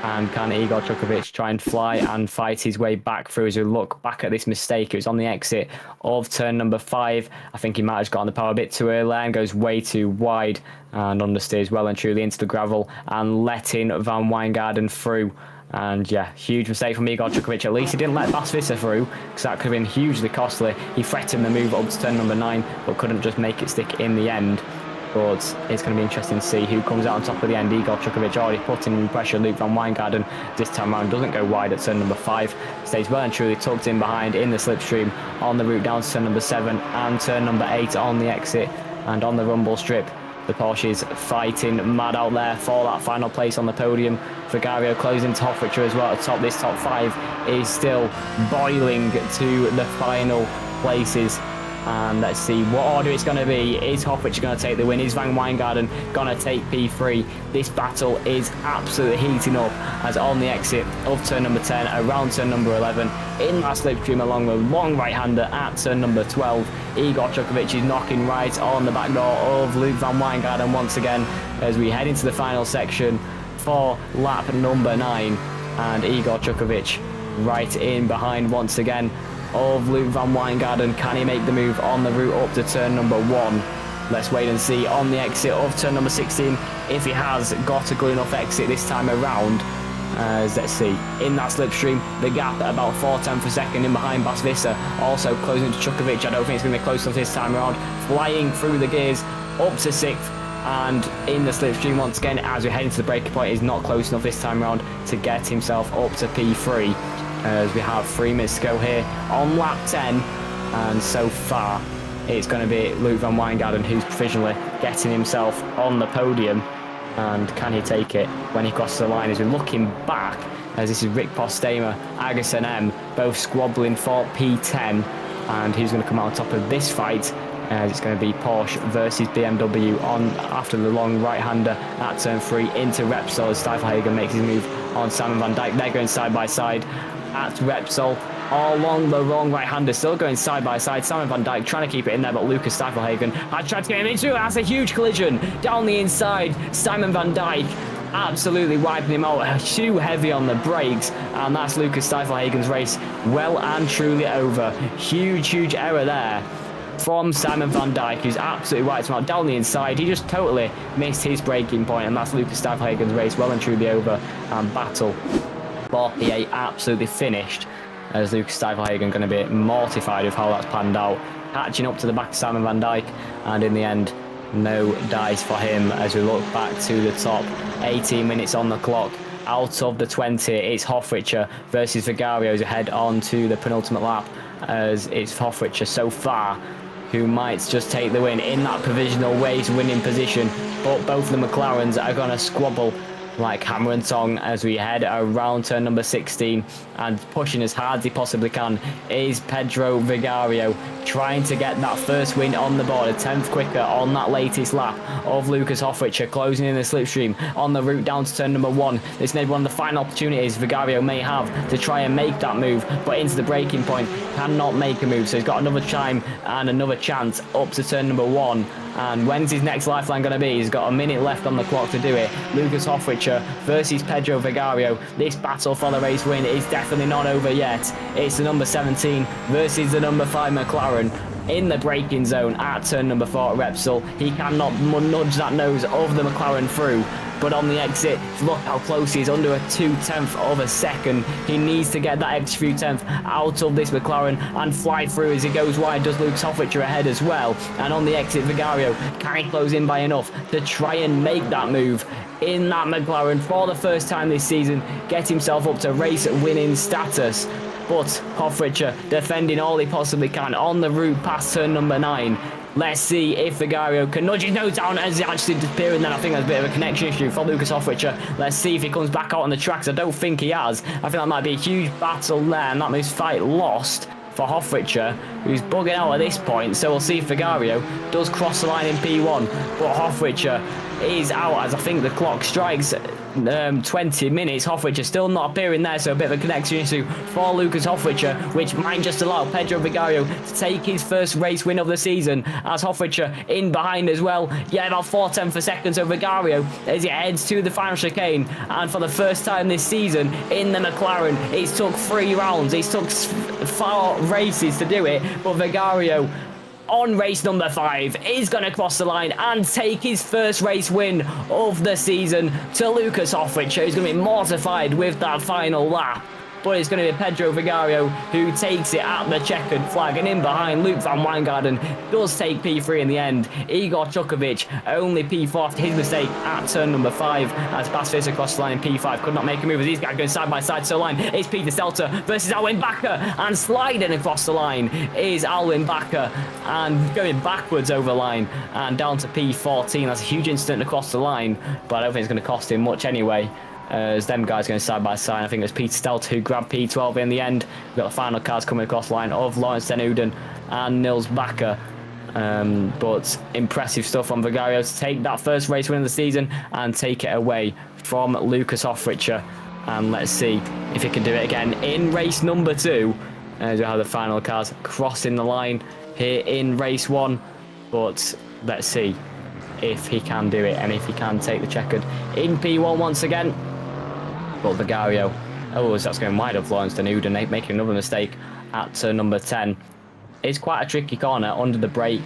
And can Igor Chukovic try and fly and fight his way back through? As we look back at this mistake, it was on the exit of turn number 5. I think he might have gotten the power a bit too early and goes way too wide and understeers well and truly into the gravel and letting Van Wijngaarden through. And yeah, huge mistake from Igor Chukovic. At least he didn't let Bas Visser through, because that could have been hugely costly. He threatened the move up to turn number 9, but couldn't just make it stick in the end. But it's going to be interesting to see who comes out on top of the end. Igor Chukovic already putting in pressure. Luke van Wijngaarden this time around doesn't go wide at turn number 5. Stays well and truly tucked in behind in the slipstream on the route down to turn number 7 and turn number 8 on the exit. And on the rumble strip, the Porsche is fighting mad out there for that final place on the podium. Vigario closing to Hofrichter as well at the top. This top 5 is still boiling to the final places. And let's see what order it's going to be. Is Hofrichter going to take the win? Is Van Wijngaarden going to take P3? This battle is absolutely heating up as on the exit of turn number 10, around turn number 11, in that slipstream along the long right-hander at turn number 12, Igor Chukovic is knocking right on the back door of Luke van Wijngaarden once again as we head into the final section for lap number 9. And Igor Chukovic right in behind once again of Luke van Wijngaarden. Can he make the move on the route up to turn number 1? Let's wait and see on the exit of turn number 16 if he has got a good enough exit this time around. Let's see, in that slipstream, the gap at about 4 tenths per second in behind Bas Visser, also closing to Chukovic. I don't think it's going to be close enough this time around. Flying through the gears up to 6th, and in the slipstream once again as we head into the breaking point, is not close enough this time around to get himself up to P3. As we have 3 minutes to go here on lap 10, and so far it's going to be Luke van Wijngaarden who's provisionally getting himself on the podium. And can he take it when he crosses the line? As we're looking back, as this is Rick Postema, Agason M, both squabbling for P10, and who's going to come out on top of this fight? As it's going to be Porsche versus BMW on after the long right-hander at turn 3 into Repsol as Stuyfelhagen makes his move on Simon van Dijk. They're going side by side at Repsol along the wrong right-hander, still going side by side. Simon van Dijk trying to keep it in there, but Lucas Stuyfelhagen has tried to get him into it. That's a huge collision down the inside. Simon van Dijk absolutely wiping him out, too heavy on the brakes, and that's Lucas Stuyvesant's race well and truly over. Huge error there from Simon van Dijk, who's absolutely wiped him out down the inside. He just totally missed his braking point, and that's Lucas Stuyvesant's race well and truly over, and battle for P8 absolutely finished, as Lucas Stuyvesant going to be mortified with how that's panned out, catching up to the back of Simon van Dijk, and in the end, no dice for him as we look back to the top. 18 minutes on the clock. Out of the 20, it's Hofrichter versus Vigario as we head on to the penultimate lap, as it's Hofrichter so far who might just take the win in that provisional race winning position, but both of the McLarens are going to squabble like hammer and tong as we head around turn number 16, and pushing as hard as he possibly can is Pedro Vigario, trying to get that first win on the board, a 10th quicker on that latest lap of Lucas Hofrichter, closing in the slipstream on the route down to turn number 1. This may be one of the final opportunities Vigario may have to try and make that move, but into the braking point, cannot make a move, so he's got another time and another chance up to turn number 1. And when's his next lifeline going to be? He's got a minute left on the clock to do it. Lucas Hofrichter versus Pedro Vigario. This battle for the race win is definitely not over yet. It's the number 17 versus the number 5 McLaren in the braking zone at turn number 4 at Repsol. He cannot nudge that nose of the McLaren through, but on the exit, look how close he is, under a 2/10 of a second. He needs to get that extra few tenths out of this McLaren and fly through as he goes wide. Does Lucas Hofrichter ahead as well, and on the exit, Vigario can he close in by enough to try and make that move in that McLaren for the first time this season, get himself up to race winning status. But Hofrichter defending all he possibly can on the route past turn number 9. Let's see if Vigario can nudge his nose down as he actually disappearing. Then I think there's a bit of a connection issue for Lucas Hofrichter. Let's see if he comes back out on the tracks. I don't think he has. I think that might be a huge battle there, and that means fight lost for Hofrichter, who's bugging out at this point. So we'll see if Vigario does cross the line in P1, but Hofrichter is out as I think the clock strikes 20 minutes. Hofrichter still not appearing there, so a bit of a connection issue for Lucas Hofrichter, which might just allow Pedro Vigario to take his first race win of the season, as Hofrichter in behind as well. Yeah, about 4/10 for seconds of Vigario as he heads to the final chicane, and for the first time this season in the McLaren, it's took 3 rounds, it's took 4 races to do it, but Vigario on race number 5 is going to cross the line and take his first race win of the season to Lucas Hofrichter, who's going to be mortified with that final lap. But it's going to be Pedro Vigario who takes it at the checkered flag, and in behind Luke van Wijngaarden does take P3 in the end. Igor Chukovic only P4 after his mistake at turn number 5 as Bas across the line in P5 could not make a move as these guys going side by side. So line it's Peter Stelter versus Alwin Bakker, and sliding across the line is Alwin Bakker and going backwards over the line and down to P14. That's a huge incident across the line, but I don't think it's going to cost him much anyway, as them guys going side by side. I think it was Peter Stelter who grabbed P12 in the end. We've got the final cars coming across the line of Lawrence Den Uyden and Nils Bakker. But impressive stuff from Vigario to take that first race win of the season and take it away from Lucas Hofrichter. And let's see if he can do it again in race number 2. As we have the final cars crossing the line here in race 1. But let's see if he can do it and if he can take the checkered in P1 once again. But Vigario, that's going wide of Lawrence Den Uyden, making another mistake at turn number 10. It's quite a tricky corner under the brake,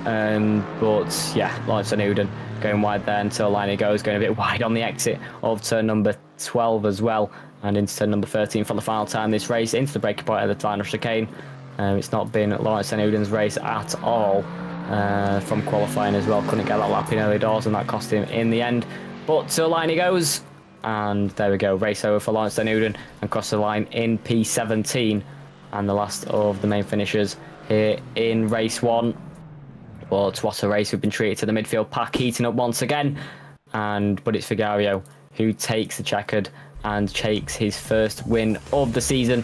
but yeah, Lawrence Den Uyden going wide there until line he goes, going a bit wide on the exit of turn number 12 as well, and into turn number 13 for the final time this race, into the breaking point of the final chicane. It's not been Lawrence Den Uyden's race at all from qualifying as well. Couldn't get that lap in early doors, and that cost him in the end. But to line he goes, and there we go, race over for Lawrence Den Uyden and cross the line in P17, and the last of the main finishers here in race 1. But what a race. We've been treated to the midfield pack heating up once again, but it's Vigario who takes the checkered and takes his first win of the season.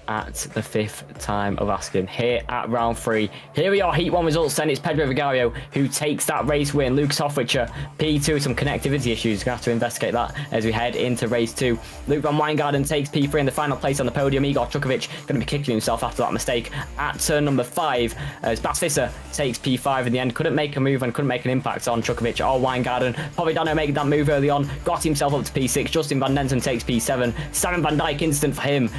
at the 5th time of asking. Here at round 3, here are your Heat 1 results. Then it's Pedro Vigario who takes that race win. Lucas Hoffrichter, P2, some connectivity issues. Gonna have to investigate that as we head into race 2. Luke van Wijngaarden takes P3 in the final place on the podium. Igor Chukovic going to be kicking himself after that mistake at turn number 5 as Bas Visser takes P5 in the end. Couldn't make a move and couldn't make an impact on Chukovic or Wijngaarden. Povedano making that move early on, got himself up to P6. Justin van Denton takes P7. Simon van Dijk instant for him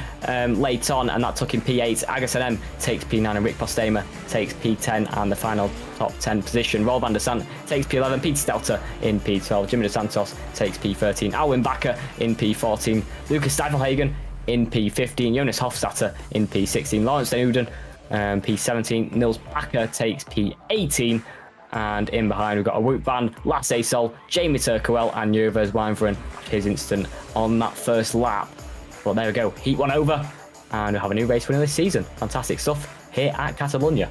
late on, and that took him P8. Agus M takes P9 and Rick Postema takes P10 and the final top 10 position. Roel van der Sant takes P11. Peter Stelter in P12. Jimmy dos Santos takes P13. Alwin Bakker in P14. Lucas Stuyvelhagen in P15. Jonas Hofstadter in P16. Lawrence Den Uden P17. Nils Bakker takes P18. And in behind, we've got a Wout van, Lasse Sol, Jamie Turkowell, and Jurvers Wijnveren. His instant on that first lap. But there we go, Heat 1 over, and we'll have a new race winner this season. Fantastic stuff here at Catalonia.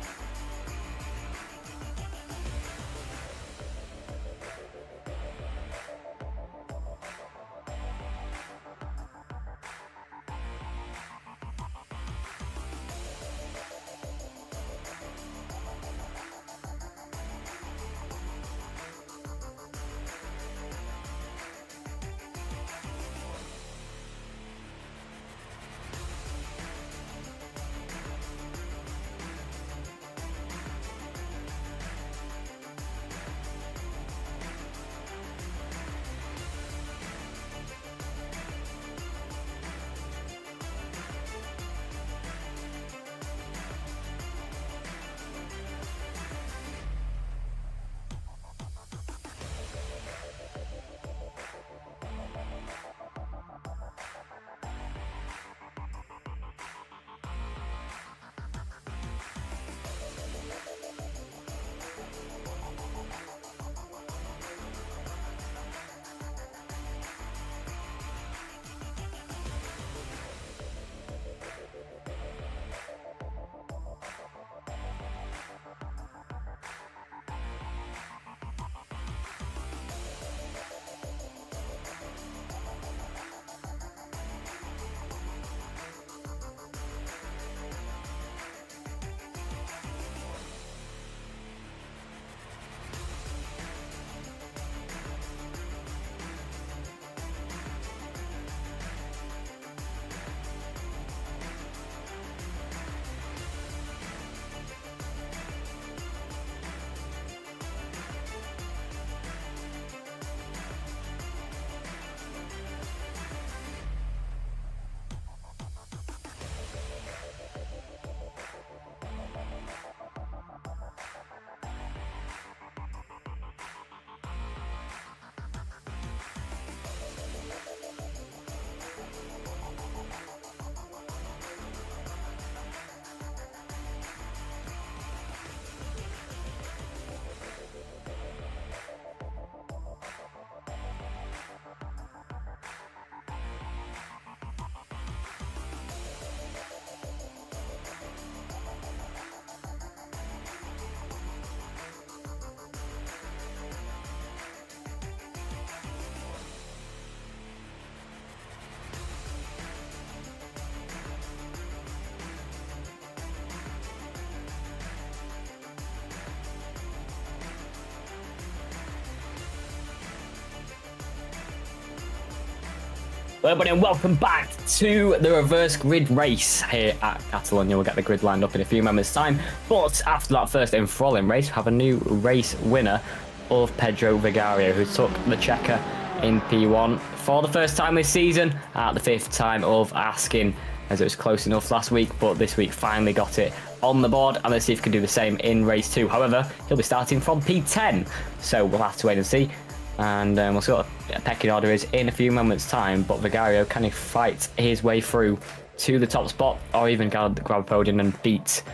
Hello everybody and welcome back to the reverse grid race here at Catalonia. We'll get the grid lined up in a few moments time, but after that first enthralling race, we have a new race winner of Pedro Vigario, who took the checker in P1 for the first time this season at the 5th time of asking, as it was close enough last week, but this week finally got it on the board, and let's see if he can do the same in race 2. However, he'll be starting from P10, so we'll have to wait and see. And we'll see what a pecking order is in a few moments time. But Vigario, can he fight his way through to the top spot, or even grab a podium and beat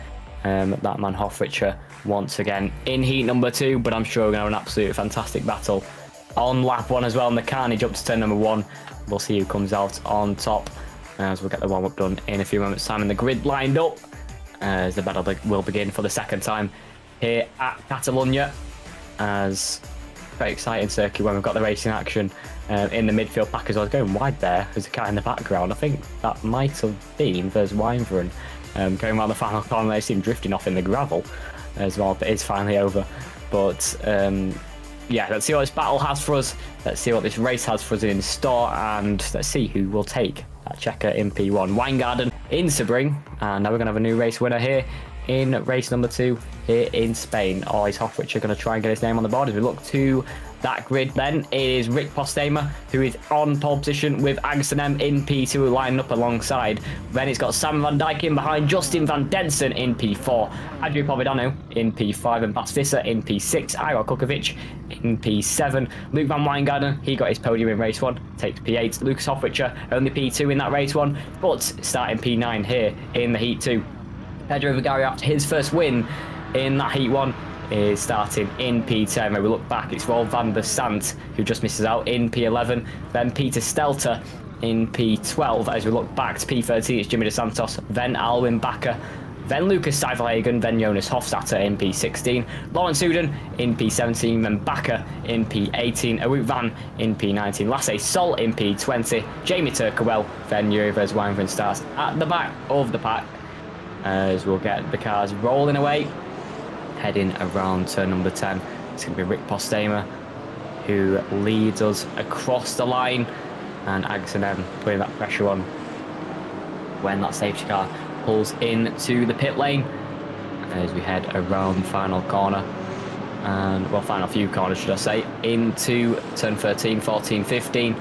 that man Hoffrichter once again in heat number 2? But I'm sure we're going to have an absolute fantastic battle on lap 1 as well. And the carnage up to turn number 1. We'll see who comes out on top as we'll get the warm-up done in a few moments time. And the grid lined up as the battle will begin for the second time here at Catalonia, as very exciting circuit when we've got the racing action in the midfield pack as well. Going wide there, there's a car in the background. I think that might have been there's Weinveren going around the final corner. They seem drifting off in the gravel as well, but it's finally over. But yeah, let's see what this battle has for us. Let's see what this race has for us in store, and let's see who will take that checker in P1. Weingarten in Sebring, and now we're going to have a new race winner here in race number 2 here in Spain. Oh, is Hoffrich going to try and get his name on the board as we look to that grid. Then it is Rick Postema who is on pole position with Agson M in P2 lining up alongside. Then it's got Sam van Dijk in behind, Justin van Densen in P4, Adrian Povedano in P5, and Bas Visser in P6, Igor Kukovic in P7. Luke van Weingarten, he got his podium in race 1, takes P8. Lucas Hoffricher only P2 in that race 1, but starting P9 here in the Heat 2. Pedro Vigario, after his first win in that Heat 1, is starting in P10. When we look back, it's Rolf van der Sant who just misses out in P11. Then Peter Stelter in P12. As we look back to P13, it's Jimmy De Santos, then Alwin Bakker, then Lucas Stuyvelhagen, then Jonas Hofstadter in P16. Lawrence Uden in P17, then Bakker in P18. Awout Van in P19. Lasse Sol in P20. Jamie Turkewell, then Jurvers Weinveren starts at the back of the pack. As we'll get the cars rolling away, heading around turn number 10. It's going to be Rick Postema who leads us across the line, and Agson M putting that pressure on when that safety car pulls into the pit lane as we head around final corner, and well, final few corners should I say, into turn 13, 14, 15.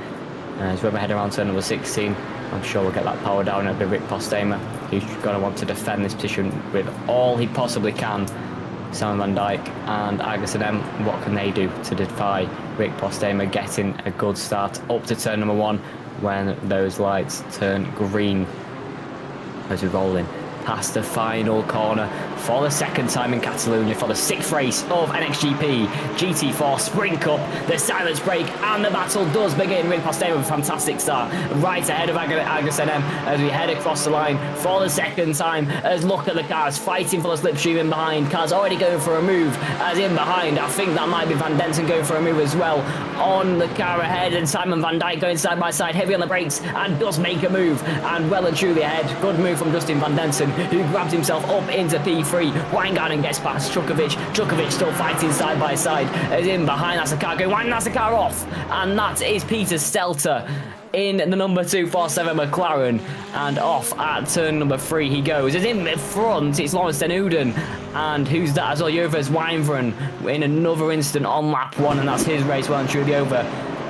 As when we head around turn number 16, I'm sure we'll get that power down at the Rick Postema, who's going to want to defend this position with all he possibly can. Sam van Dijk and Agson M, what can they do to defy Rick Postema getting a good start up to turn number 1 when those lights turn green as we roll in past the final corner for the second time in Catalonia for the 6th race of NXGP GT4 Sprint Cup. The silence break and the battle does begin. Rick Postema with a fantastic start right ahead of Agson M as we head across the line for the second time. As look at the cars fighting for the slipstream in behind. Cars already going for a move as in behind. I think that might be Van Densen going for a move as well on the car ahead, and Simon van Dijk going side by side, heavy on the brakes, and does make a move and well and truly ahead. Good move from Justin van Densen, who grabs himself up into P3. Weingarten gets past Chukovic still fighting side by side as in behind. That's the car going wide, and that's the car off, and that is Peter Stelter in the number 247 McLaren, and off at turn number 3 he goes. As in front it's Lawrence Den Uden, and who's that as well? Jurvers Weinveren in another instant on lap 1, and that's his race well and truly over.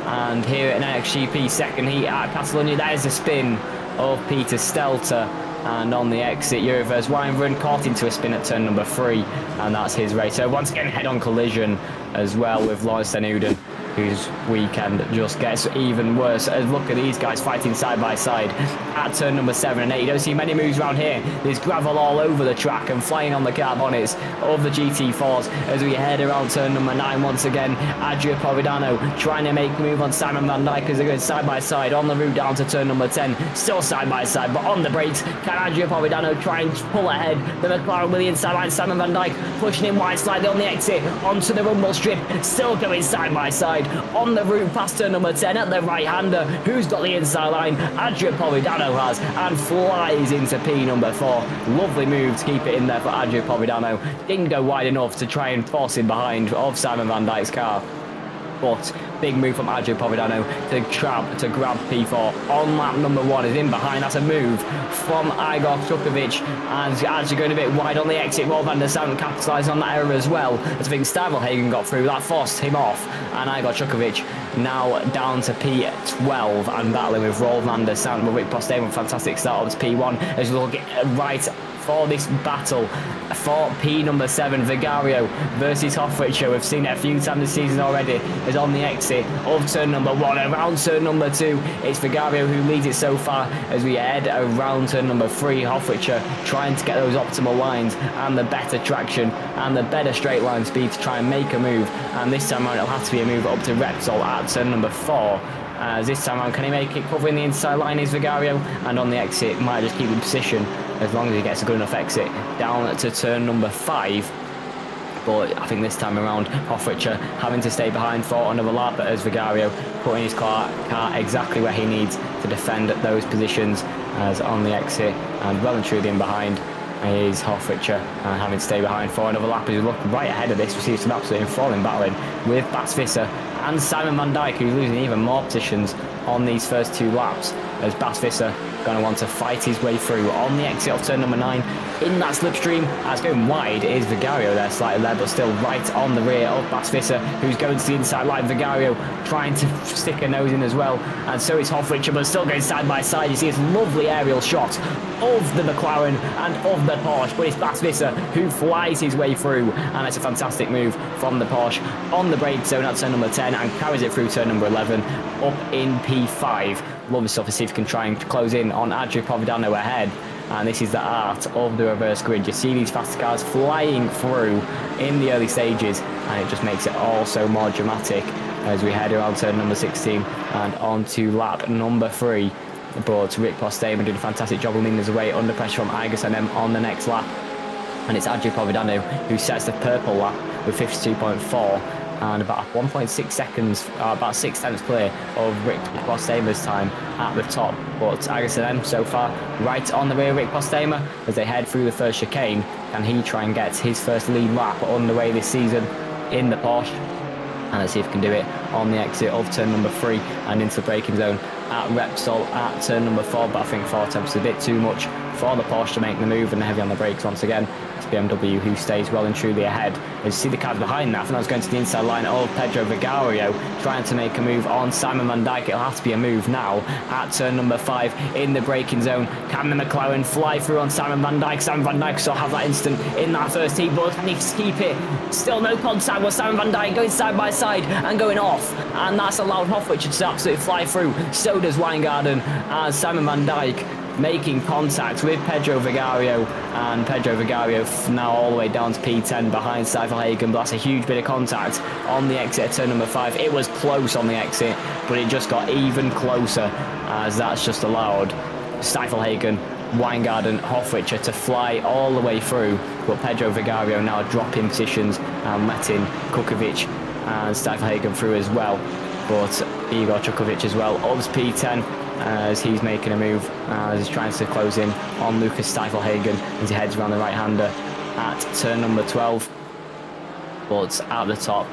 And here at NXGP second heat at Catalonia, that is the spin of Peter Stelter, and on the exit Jurvers Weinveren caught into a spin at turn number 3, and that's his race. So once again head-on collision as well with Lawrence Den Uden, whose weekend just gets even worse. Look at these guys fighting side by side at turn number 7 and 8. You don't see many moves around here. There's gravel all over the track and flying on the car bonnets of the GT4s as we head around turn number 9 once again. Adria Povedano trying to make a move on Simon van Dijk as they're going side by side on the route down to turn number 10. Still side by side, but on the brakes. Can Adria Povedano try and pull ahead the McLaren with the inside line? Simon van Dijk pushing in wide slightly on the exit onto the rumble strip. Still going side by side on the route past turn number 10 at the right-hander. Who's got the inside line? Adria Povedano has, and flies into P number 4. Lovely move to keep it in there for Adria Povedano. Didn't go wide enough to try and force in behind of Simon van Dijk's car, but big move from Adria Povedano to grab P4 on lap number 1. Is in behind. That's a move from Igor Chukovic, and actually going a bit wide on the exit. Rolf van der Sant capitalising on that error as well. I think Stuyvelhagen got through. That forced him off, and Igor Chukovic now down to P12 and battling with Rolf van der Sant. But Rick Postema with a fantastic start on to P1 as we look right for this battle for P number 7, Vigario versus Hoffricher. We've seen it a few times this season already. Is on the exit of turn number 1. Around turn number 2, it's Vigario who leads it so far as we head around turn number 3. Hoffricher trying to get those optimal lines and the better traction and the better straight line speed to try and make a move. And this time around it'll have to be a move up to Repsol at turn number 4. As this time around, can he make it covering the inside line is Vigario, and on the exit might just keep in position as long as he gets a good enough exit down to turn number 5. But I think this time around, Hofrichter having to stay behind for another lap as Vigario putting his car exactly where he needs to defend those positions as on the exit, and well and truly in behind is Hofrichter and having to stay behind for another lap. As we look right ahead of this, we see some absolutely enthralling battling with Bas Visser and Simon Van Dijk, who's losing even more positions on these first 2 laps, as Bas Visser going to want to fight his way through on the exit of turn number 9 in that slipstream. As going wide is Vigario there, slightly there, but still right on the rear of Bas Visser, who's going to the inside line. Vigario trying to stick a nose in as well, and so is Hofrichter, but still going side by side. You see this lovely aerial shot of the McLaren and of the Porsche, but it's Bas Visser who flies his way through, and it's a fantastic move from the Porsche on the brake zone at turn number 10 and carries it through turn number 11 up in P5. Lovely stuff to see if he can try and close in on Adrian Provedano ahead. And this is the art of the reverse grid. You see these fast cars flying through in the early stages, and it just makes it all so more dramatic as we head around turn number 16 and on to lap number 3. But Rick Postema did a fantastic job of leading us away under pressure from Igerson on the next lap. And it's Adrian Provedano who sets the purple lap with 52.4. and about 1.6 seconds, about 6 tenths clear of Rick Postema's time at the top. But Igerson so far right on the rear of Rick Postema as they head through the first chicane. Can he try and get his first lead lap on the way this season in the Porsche? And let's see if he can do it on the exit of turn number 3 and into the braking zone at Repsol at turn number 4. But I think 4 attempts is a bit too much for the Porsche to make the move, and heavy on the brakes once again. It's BMW who stays well and truly ahead. As you see the cars behind that, I think I was going to the inside line of Pedro Vigario, trying to make a move on Simon Van Dijk. It'll have to be a move now at turn number 5 in the braking zone. Can the McLaren fly through on Simon Van Dijk? Simon Van Dijk still have that instant in that first heat, but can he keep it? Still no contact with Simon Van Dijk going side by side and going off, and that's allowed Hofrichter to absolutely fly through. So does Weingarten, as Simon Van Dijk making contact with Pedro Vigario, and Pedro Vigario now all the way down to P10 behind Stuyvelhagen. But that's a huge bit of contact on the exit at turn number 5. It was close on the exit, but it just got even closer, as that's just allowed Stuyvelhagen, Weingarten, Hofrichter to fly all the way through. But Pedro Vigario now dropping positions and letting Kukovic and Stuyvelhagen through as well. But Igor Chukovic as well ups P10 as he's making a move, as he's trying to close in on Lucas Stuyvelhagen as he heads around the right-hander at turn number 12. But at the top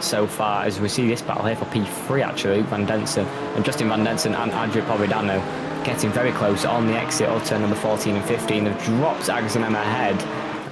so far, as we see this battle here for P3 actually, Van Densen and Justin Van Densen and Adrian Provedano getting very close on the exit of turn number 14 and 15. They've dropped Igerson ahead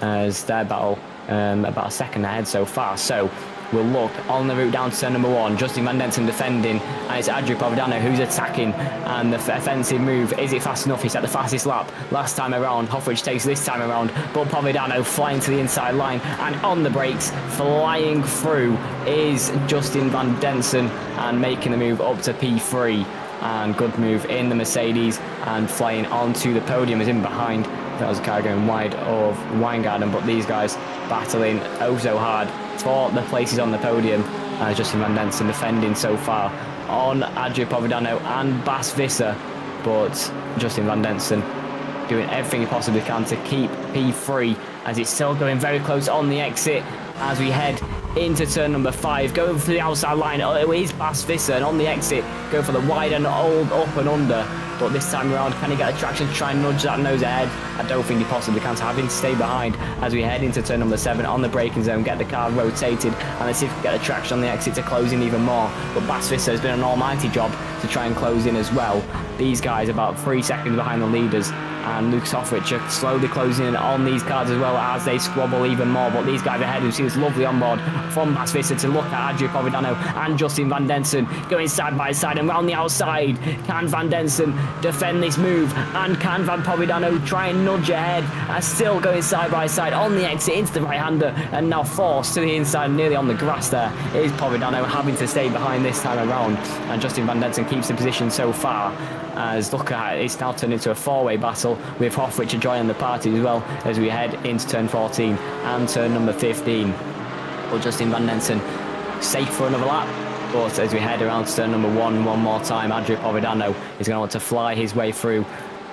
as their battle about a second ahead so far. So we'll look on the route down to turn number 1. Justin Van Densen defending, and it's Adrian Provedano who's attacking, and the offensive move, is it fast enough? He's at the fastest lap last time around. Hofrichter takes this time around, but Provedano flying to the inside line, and on the brakes flying through is Justin Van Densen and making the move up to P3. And good move in the Mercedes and flying onto the podium is in behind. That was a car going wide of Weingarten, but these guys battling oh so hard for the places on the podium. Justin Van Densen defending so far on Adrian Provedano and Bas Visser, but Justin Van Densen doing everything he possibly can to keep P3 as it's still going very close on the exit as we head into turn number 5, going for the outside line. Oh, it is Bas Visser, and on the exit go for the wide and old up and under. But this time around, can he get a traction to try and nudge that nose ahead? I don't think he possibly can, so having to stay behind as we head into turn number 7 on the braking zone, get the car rotated, and let's see if we can get a traction on the exit to close in even more. But Bas Visser has been an almighty job to try and close in as well. These guys about 3 seconds behind the leaders, and Lucas Hofrichter slowly closing in on these cars as well as they squabble even more. But these guys ahead, who see this lovely onboard from Bas Visser to look at Adrian Provedano and Justin Van Densen going side by side and round the outside. Can Van Densen defend this move, and can Van Provedano try and nudge ahead? And still going side by side on the exit into the right-hander, and now forced to the inside nearly on the grass. There is Provedano having to stay behind this time around, and Justin Van Densen keeps the position so far. As look at it, it's now turned into a 4-way battle with Hofrichter joining the party as well as we head into turn 14 and turn number 15. But Justin Van Densen safe for another lap. But as we head around to turn number 1 one more time, Adrian Provedano is going to want to fly his way through,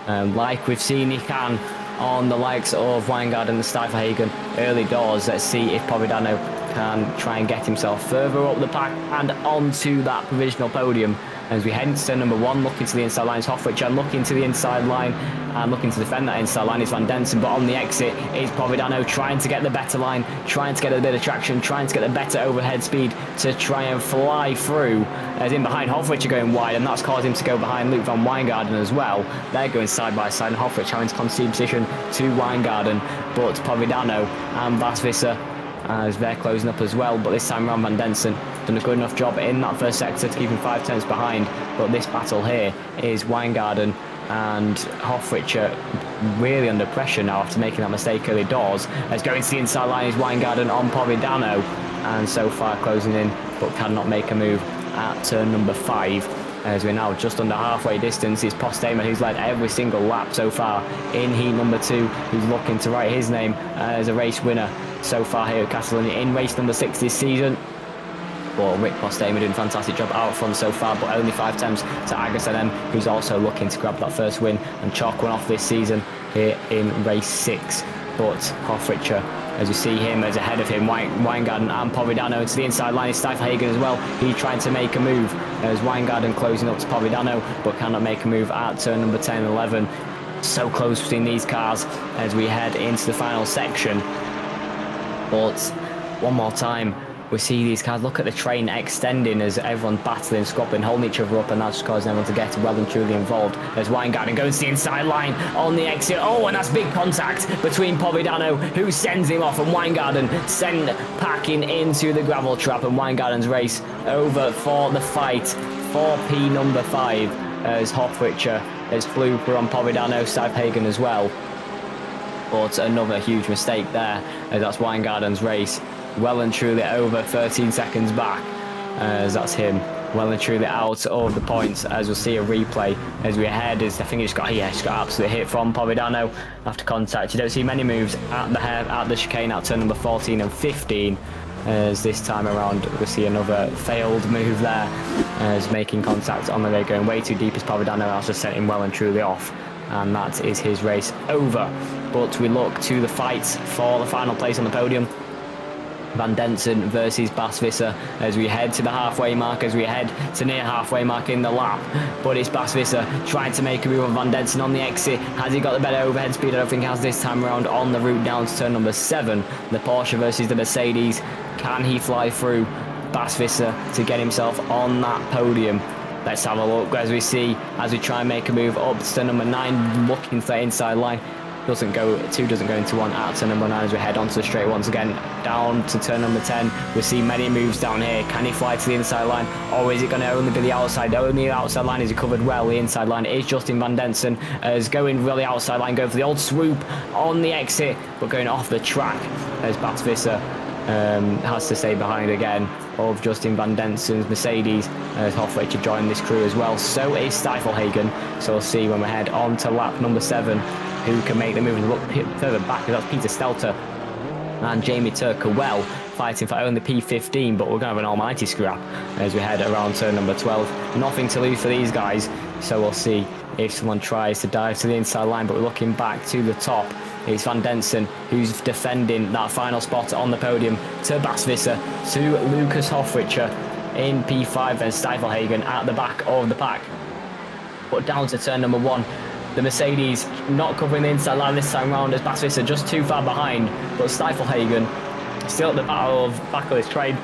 like we've seen he can on the likes of Weingarten and Steifelhagen early doors. Let's see if Providano can try and get himself further up the pack and onto that provisional podium. As we head into turn number 1, looking to the inside line is Hofrichter, looking to the inside line and looking to defend that inside line is Van Densen, but on the exit is Providano trying to get the better line, trying to get a bit of traction, trying to get the better overhead speed to try and fly through. As in behind, Hofrichter going wide, and that's caused him to go behind Luke van Weingarten as well. They're going side by side, and Hofrichter having to concede position to Weingarten, but Providano and Vasvisser as they're closing up as well, but this time around Van Densen done a good enough job in that first sector to keep him 5 tenths behind. But this battle here is Weingarten and Hofrichter really under pressure now after making that mistake early doors. As going to the inside line is Weingarten on Providano, and so far closing in but cannot make a move at turn number 5. As we're now just under halfway distance, it's Postema who's led every single lap so far in heat number 2, who's looking to write his name as a race winner so far here at Catalonia in race number 6 this season. But Rick Postema doing a fantastic job out front so far, but only 5 attempts to Agus NM, who's also looking to grab that first win and chalk one off this season here in race 6. But Hofrichter, as you see him as ahead of him, Weingarten and Providano into the inside line is Steifelhagen as well. He's trying to make a move as Weingarten closing up to Providano, but cannot make a move at turn number 10 and 11. So close between these cars as we head into the final section. But one more time, we see these cars, look at the train extending as everyone's battling, squabbling, holding each other up, and that's just causing everyone to get well and truly involved as Weingarten goes to the inside line on the exit. Oh, and that's big contact between Providano, who sends him off, and Weingarten sent packing into the gravel trap, and Weingarten's race over for the fight for P number 5 as Hofrichter has flew through on Providano, Steifelhagen as well. But another huge mistake there as that's Weingarten's race well and truly over 13 seconds back, as that's him well and truly out of the points. As we'll see a replay as we head, as I think he's got absolute hit from Providano after contact. You don't see many moves at the chicane at turn number 14 and 15, as this time around we see another failed move there as making contact on the way, going way too deep as Providano has just sent him well and truly off, and that is his race over. But we look to the fights for the final place on the podium. Van Densen versus Basvisser as we head to the halfway mark, as we head to near halfway mark in the lap. But it's Basvisser trying to make a move on Van Densen on the exit. Has he got the better overhead speed? I don't think he has this time around on the route down to turn number 7. The Porsche versus the Mercedes. Can he fly through Basvisser to get himself on that podium? Let's have a look as we see, as we try and make a move up to turn number 9, looking for the inside line. Doesn't go into 1 at turn number 9 as we head onto the straight once again down to turn number 10. We see many moves down here. Can he fly to the inside line, or is it going to only be the outside? Only the outside line is covered well. The inside line is Justin Van Densen as going really outside line, going for the old swoop on the exit, but going off the track as Basvisser has to stay behind again of Justin Van Densen's Mercedes as Hofrichter joined this crew as well. So is Steifelhagen. So we'll see when we head on to lap number 7 who can make the move and look further back. That's Peter Stelter and Jamie Turkowell fighting for only P15, but we're going to have an almighty scrap as we head around turn number 12. Nothing to lose for these guys, so we'll see if someone tries to dive to the inside line, but we're looking back to the top. It's Van Densen who's defending that final spot on the podium to Basvisser, to Lucas Hofrichter in P5, and Steifelhagen at the back of the pack. But down to turn number 1, the Mercedes not covering the inside line this time round as Basvisser just too far behind, but Steifelhagen still at the back of his train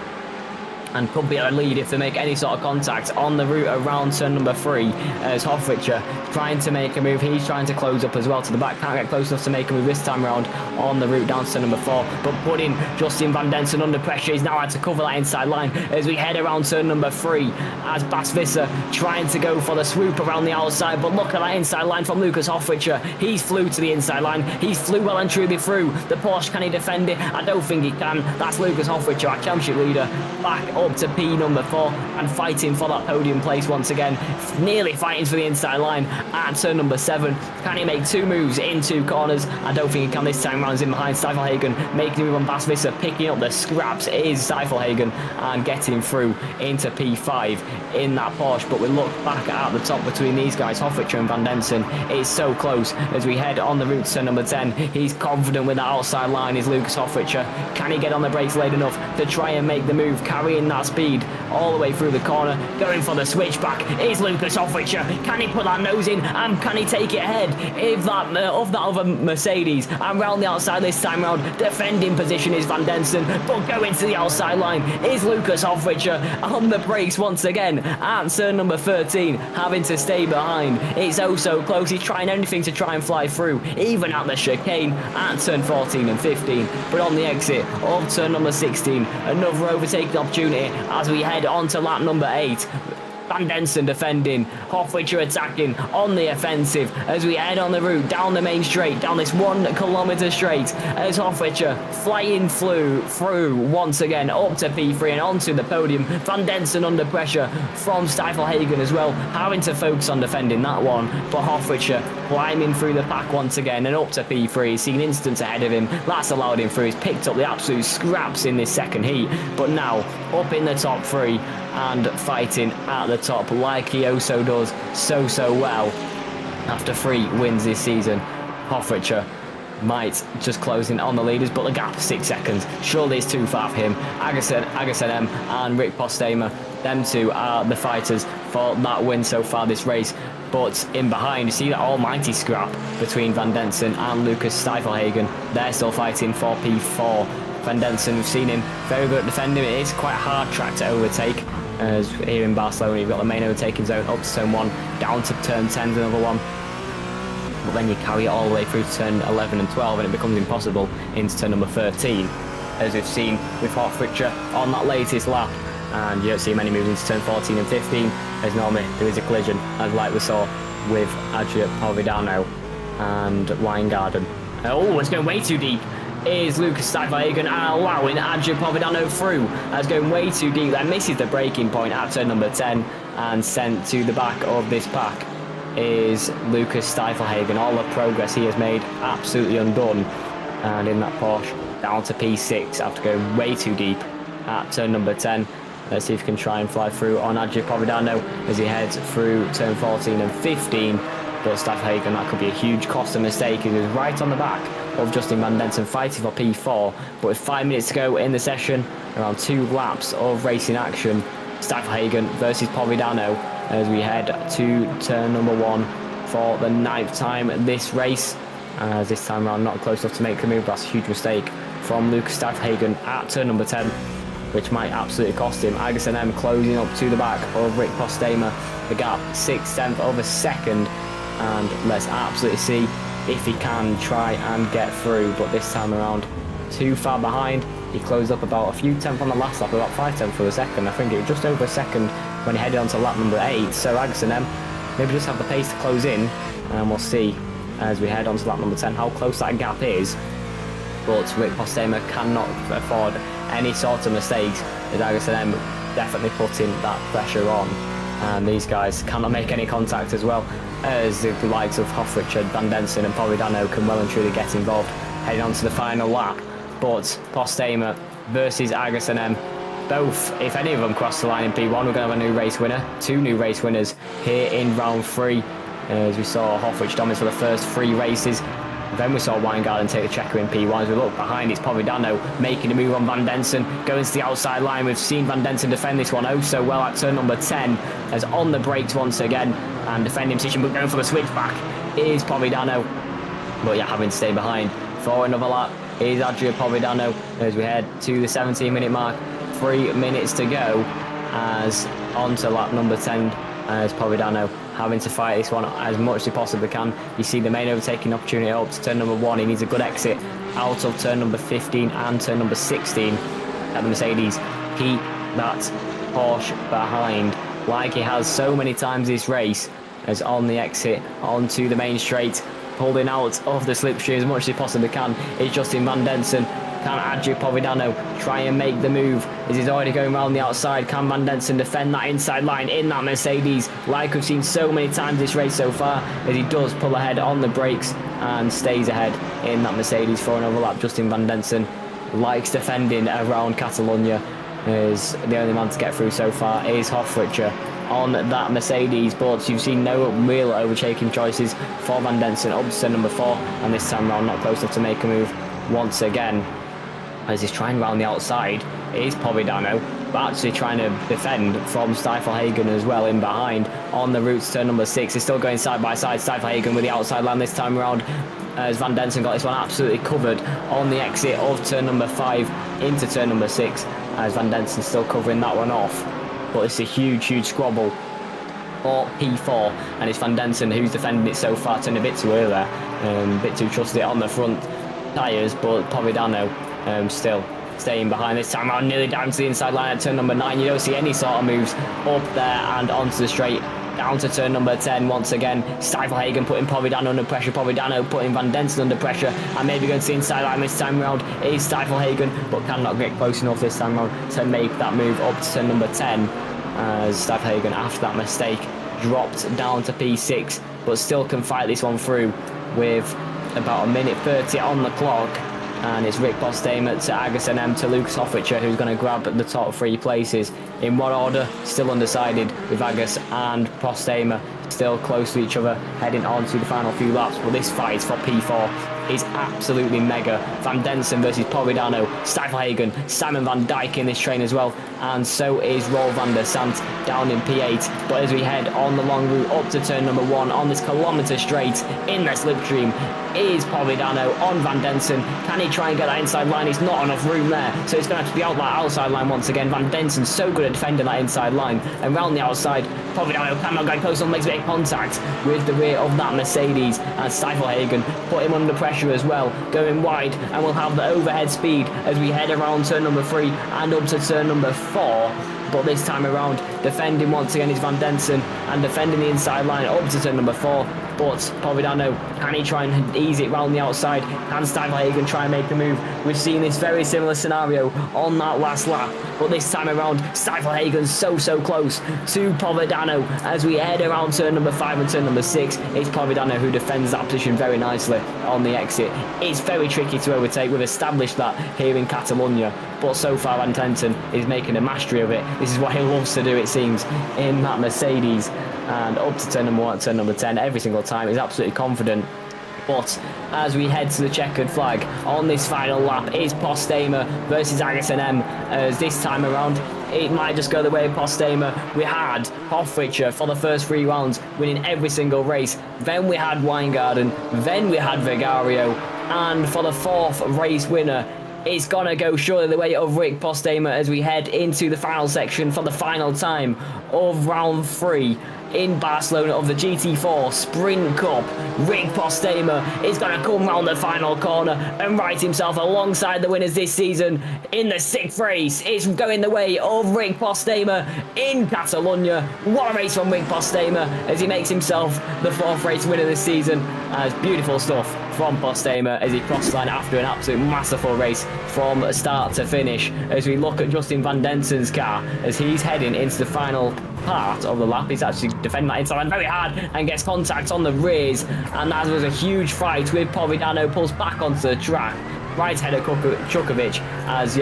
and could be at a lead if they make any sort of contact on the route around turn number 3 as Hofrichter trying to make a move. He's trying to close up as well to the back, can't get close enough to make a move this time around on the route down to turn number 4, but putting Justin Van Densen under pressure. He's now had to cover that inside line as we head around turn number 3 as Basvisser trying to go for the swoop around the outside, but look at that inside line from Lucas Hofrichter. He's flew to the inside line, he's flew well and truly through the Porsche. Can he defend it? I don't think he can. That's Lucas Hofrichter, our championship leader, back up to P number 4 and fighting for that podium place once again. Nearly fighting for the inside line at turn number 7. Can he make 2 moves in 2 corners? I don't think he can this time round. He's in behind Stuyfelhagen, making a move on Basvissa, picking up the scraps is Stuyfelhagen and getting through into P5 in that Porsche. But we look back at the top between these guys, Hofficher and Van Densen. It's so close as we head on the route to turn number 10. He's confident with that outside line is Lucas Hofficher. Can he get on the brakes late enough to try and make the move, carrying that speed all the way through the corner, going for the switchback is Lucas Hofficher. Can he put that nose in and can he take it ahead of that other Mercedes? And round the outside this time round, defending position is Van Densen, but going to the outside line is Lucas Hofficher on the brakes once again at turn number 13, having to stay behind. It's oh so close. He's trying anything to try and fly through, even at the chicane at turn 14 and 15. But on the exit of turn number 16, another overtaking opportunity as we head on to lap number 8. Van Densen defending, Hofficher attacking on the offensive as we head on the route down the main straight, down this 1 kilometre straight, as Hofficher flying through once again up to P3 and onto the podium. Van Densen under pressure from Stuyfelhagen as well, having to focus on defending that one, but Hofficher climbing through the pack once again and up to P3, seen instance ahead of him. That's allowed him through. He's picked up the absolute scraps in this second heat, but now up in the top 3 and fighting at the top like he also does so well after 3 wins this season. Hofficher might just close in on the leaders, but the gap 6 seconds surely is too far for him. Agassem and Rick Postema, them two are the fighters for that win so far this race. But in behind, you see that almighty scrap between Van Densen and Lucas Stuyfelhagen. They're still fighting for P4. Van Densen, we've seen him very good at defending. It is quite a hard track to overtake, as here in Barcelona you've got the main overtaking zone up to turn 1, down to turn 10 is another one, but then you carry it all the way through to turn 11 and 12 and it becomes impossible into turn number 13, as we've seen with Hofficher on that latest lap. And you don't see many moves into turn 14 and 15, as normally there is a collision, as like we saw with Adria Providano and Weingarten. Oh, it's going way too deep is Lucas Stuyfelhagen, and allowing Adria Providano through. That's going way too deep there, misses the braking point at turn number 10 and sent to the back of this pack is Lucas Stuyfelhagen. All the progress he has made absolutely undone, and in that Porsche down to P6 after going way too deep at turn number 10. Let's see if he can try and fly through on Adria Providano as he heads through turn 14 and 15. But Stuyfelhagen, that could be a huge cost and mistake. He was right on the back of Justin Van Densen fighting for P4, but with 5 minutes to go in the session, around 2 laps of racing action, Stuyfelhagen versus Providano as we head to turn number 1 for the 9th time this race. As this time around not close enough to make the move. That's a huge mistake from Lucas Stuyfelhagen at turn number 10, which might absolutely cost him. Agassem closing up to the back of Rick Postema, the gap 6/10 of a second, and let's absolutely see if he can try and get through, but this time around too far behind. He closed up about a few tenths on the last lap, about 5/10 of a second. I think it was just over a second when he headed on to lap number 8. So Agassem maybe just have the pace to close in, and we'll see as we head on to lap number 10 how close that gap is. But Rick Postema cannot afford any sort of mistakes, as Agassem definitely putting that pressure on, and these guys cannot make any contact, as well as the likes of Hofficher, Van Densen and Providano can well and truly get involved heading on to the final lap. But Postema versus Agassem, both, if any of them cross the line in P1, we're going to have a new race winner. 2 new race winners here in round 3, as we saw Hofficher dominate for the first 3 races. Then we saw Weingarten take the checker in P1. As we look behind, it's Providano making a move on Van Densen, going to the outside line. We've seen Van Densen defend this one oh so well at turn number 10, as on the brakes once again and defending position, but going for the switchback is Providano. But yeah, having to stay behind for another lap is Adria Providano as we head to the 17-minute mark. 3 minutes to go as on to lap number 10, as Providano having to fight this one as much as he possibly can. You see the main overtaking opportunity up to turn number 1. He needs a good exit out of turn number 15 and turn number 16 at the Mercedes. Keep that Porsche behind like he has so many times this race, as on the exit onto the main straight, pulling out of the slipstream as much as he possibly can is Justin Van Densen. Can Adrian Povidano try and make the move as he's already going around the outside? Can Van Densen defend that inside line in that Mercedes, like we've seen so many times this race so far, as he does pull ahead on the brakes and stays ahead in that Mercedes for an overlap? Justin Van Densen likes defending around Catalonia, is the only man to get through so far is Hofrichter on that Mercedes, but you've seen no real overtaking choices for Van Densen up to number 4, and this time round not close enough to make a move once again, as he's trying around the outside is Povidano, but actually trying to defend from Steifelhagen as well in behind on the route to turn number 6. He's still going side by side, Steifelhagen with the outside line this time around, as Van Densen got this one absolutely covered on the exit of turn number 5 into turn number 6, as Van Densen still covering that one off. But it's a huge squabble for P4, and it's Van Densen who's defending it so far. Turned a bit too early there, a bit too trusted on the front tyres, but Povidano still staying behind this time around, nearly down to the inside line at turn number 9. You don't see any sort of moves up there and onto the straight down to turn number 10 once again. Steifelhagen putting Povidano under pressure, Povidano putting Van Densen under pressure, and maybe going to the inside line this time round is Steifelhagen, but cannot get close enough this time round to make that move up to turn number 10, as Steifelhagen, after that mistake, dropped down to P6, but still can fight this one through with about 1:30 on the clock. And it's Rick Postema to Agus NM to Lucas Hofrichter, who's going to grab the top 3 places. In what order? Still undecided, with Agus and Postema still close to each other, heading on to the final few laps. But this fight for P4 is absolutely mega. Van Densen versus Povidano, Steifelhagen, Simon Van Dijk in this train as well, and so is Roel van der Sant down in P8. But as we head on the long route up to turn number 1 on this kilometre straight in the slipstream is Povidano on Van Densen. Can he try and get that inside line? He's not enough room there, so it's going to have to be out that outside line once again. Van Densen's so good at defending that inside line, and round the outside, Povidano cannot get close on, makes big contact with the rear of that Mercedes, and Steifelhagen put him under pressure as well, going wide, and we'll have the overhead speed as we head around turn number 3 and up to turn number 4. But this time around, defending once again is Van Densen, and defending the inside line up to turn number 4. But Povidano, can he try and ease it round the outside? Can Steifelhagen try and make a move? We've seen this very similar scenario on that last lap, but this time around, Steifelhagen's so close to Povidano as we head around turn number 5 and turn number 6. It's Povidano who defends that position very nicely on the exit. It's very tricky to overtake. We've established that here in Catalonia, but so far Van Densen is making a mastery of it. This is what he loves to do, it seems, in that Mercedes. And up to turn number 1 and turn number 10 every single time, he's absolutely confident. But as we head to the checkered flag on this final lap is Postema versus Agus NM, as this time around it might just go the way of Postema. We had Hofrichter for the first 3 rounds winning every single race, then we had Weingarten, then we had Vigario, and for the 4th race winner, it's gonna go surely the way of Rick Postema as we head into the final section for the final time of round 3 in Barcelona of the GT4 Sprint Cup. Rick Postema is going to come round the final corner and write himself alongside the winners this season in the 6th race. It's going the way of Rick Postema in Catalonia. What a race from Rick Postema as he makes himself the 4th race winner this season. As beautiful stuff from Postema as he crossed the line after an absolute masterful race from start to finish. As we look at Justin Van Densen's car as he's heading into the final part of the lap, he's actually defending that inside line very hard and gets contact on the rears, and that was a huge fight with Povidano pulls back onto the track. Right header Chukovic as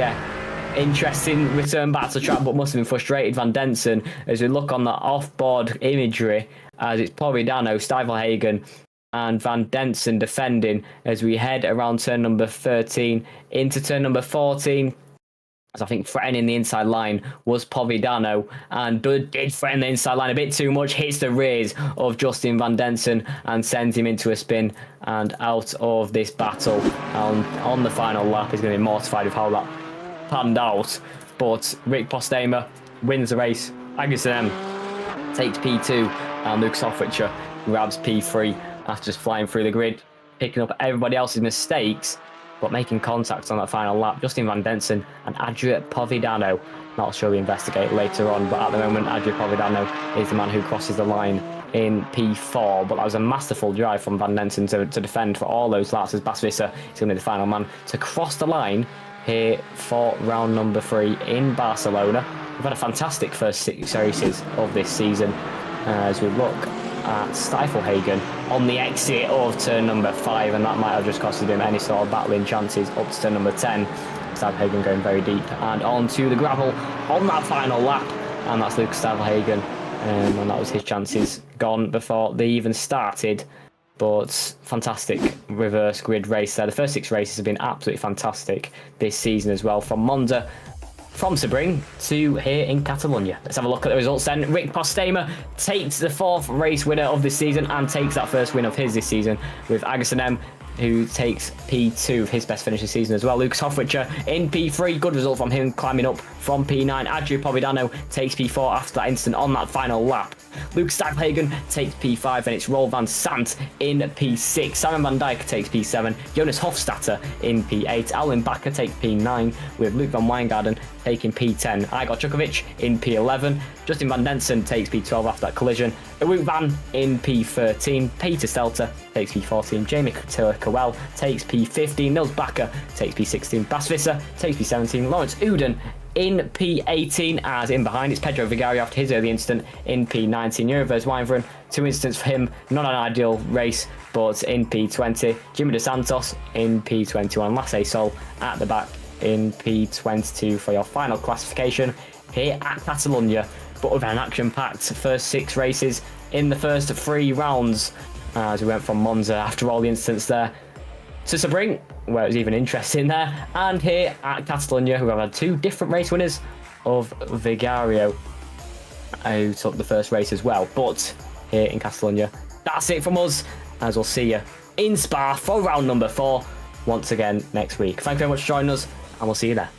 interesting return back to track, but must have been frustrated Van Densen as we look on the off-board imagery as it's Povidano, Steifelhagen and Van Densen defending as we head around turn number 13 into turn number 14. As I think threatening the inside line was Povidano, and did threaten the inside line a bit too much, hits the rears of Justin Van Densen and sends him into a spin and out of this battle. On the final lap, he's going to be mortified with how that panned out. But Rick Postema wins the race. Agus NM takes P2, and Lucas Hofrichter grabs P3 after just flying through the grid, picking up everybody else's mistakes, but making contact on that final lap. Justin Van Densen and Adria Povidano. Not sure we investigate later on, but at the moment, Adria Povidano is the man who crosses the line in P4. But that was a masterful drive from Van Densen to defend for all those laps as Basvissa is going to be the final man to cross the line here for round number 3 in Barcelona. We've had a fantastic first 6 races of this season as we look at Steifelhagen on the exit of turn number 5, and that might have just costed him any sort of battling chances up to turn number 10. Steifelhagen going very deep and onto the gravel on that final lap, and that's Luke Steifelhagen, and that was his chances gone before they even started. But fantastic reverse grid race there. The first 6 races have been absolutely fantastic this season as well, from Monza, from Sebring to here in Catalonia. Let's have a look at the results then. Rick Postema takes the 4th race winner of this season and takes that first win of his this season, with Agason M, who takes P2, his best finish this season as well. Lucas Hofricher in P3, good result from him climbing up from P9. Adrian Povidano takes P4 after that instant on that final lap. Luke Steifelhagen takes P5, and it's Roel van Sant in P6. Simon van Dijk takes P7. Jonas Hofstadter in P8. Alwin Bakker takes P9, with Luke van Wijngaarden taking P10. Igor Chukovic in P11. Justin van Densen takes P12 after that collision. Wout van in P13. Peter Stelter takes P14. Jamie Cowell takes P15. Nils Bakker takes P16. Bas Visser takes P17. Lawrence Uden in P18, as in behind it's Pedro Vigario after his early instant in P19. Jurvers Wijnveren, 2 instants for him, not an ideal race, but in P20. Jimmy Dos Santos in P21. Lasse Sol at the back in P22 for your final classification here at Catalonia. But we've had an action-packed first 6 races in the first 3 rounds, as we went from Monza after all the incidents there to Sebring, where it was even interesting there, and here at Catalonia, who have had 2 different race winners of Vigario, who took the first race as well. But here in Catalonia, that's it from us, as we'll see you in Spa for round number 4 once again next week. Thank you very much for joining us, and we'll see you there.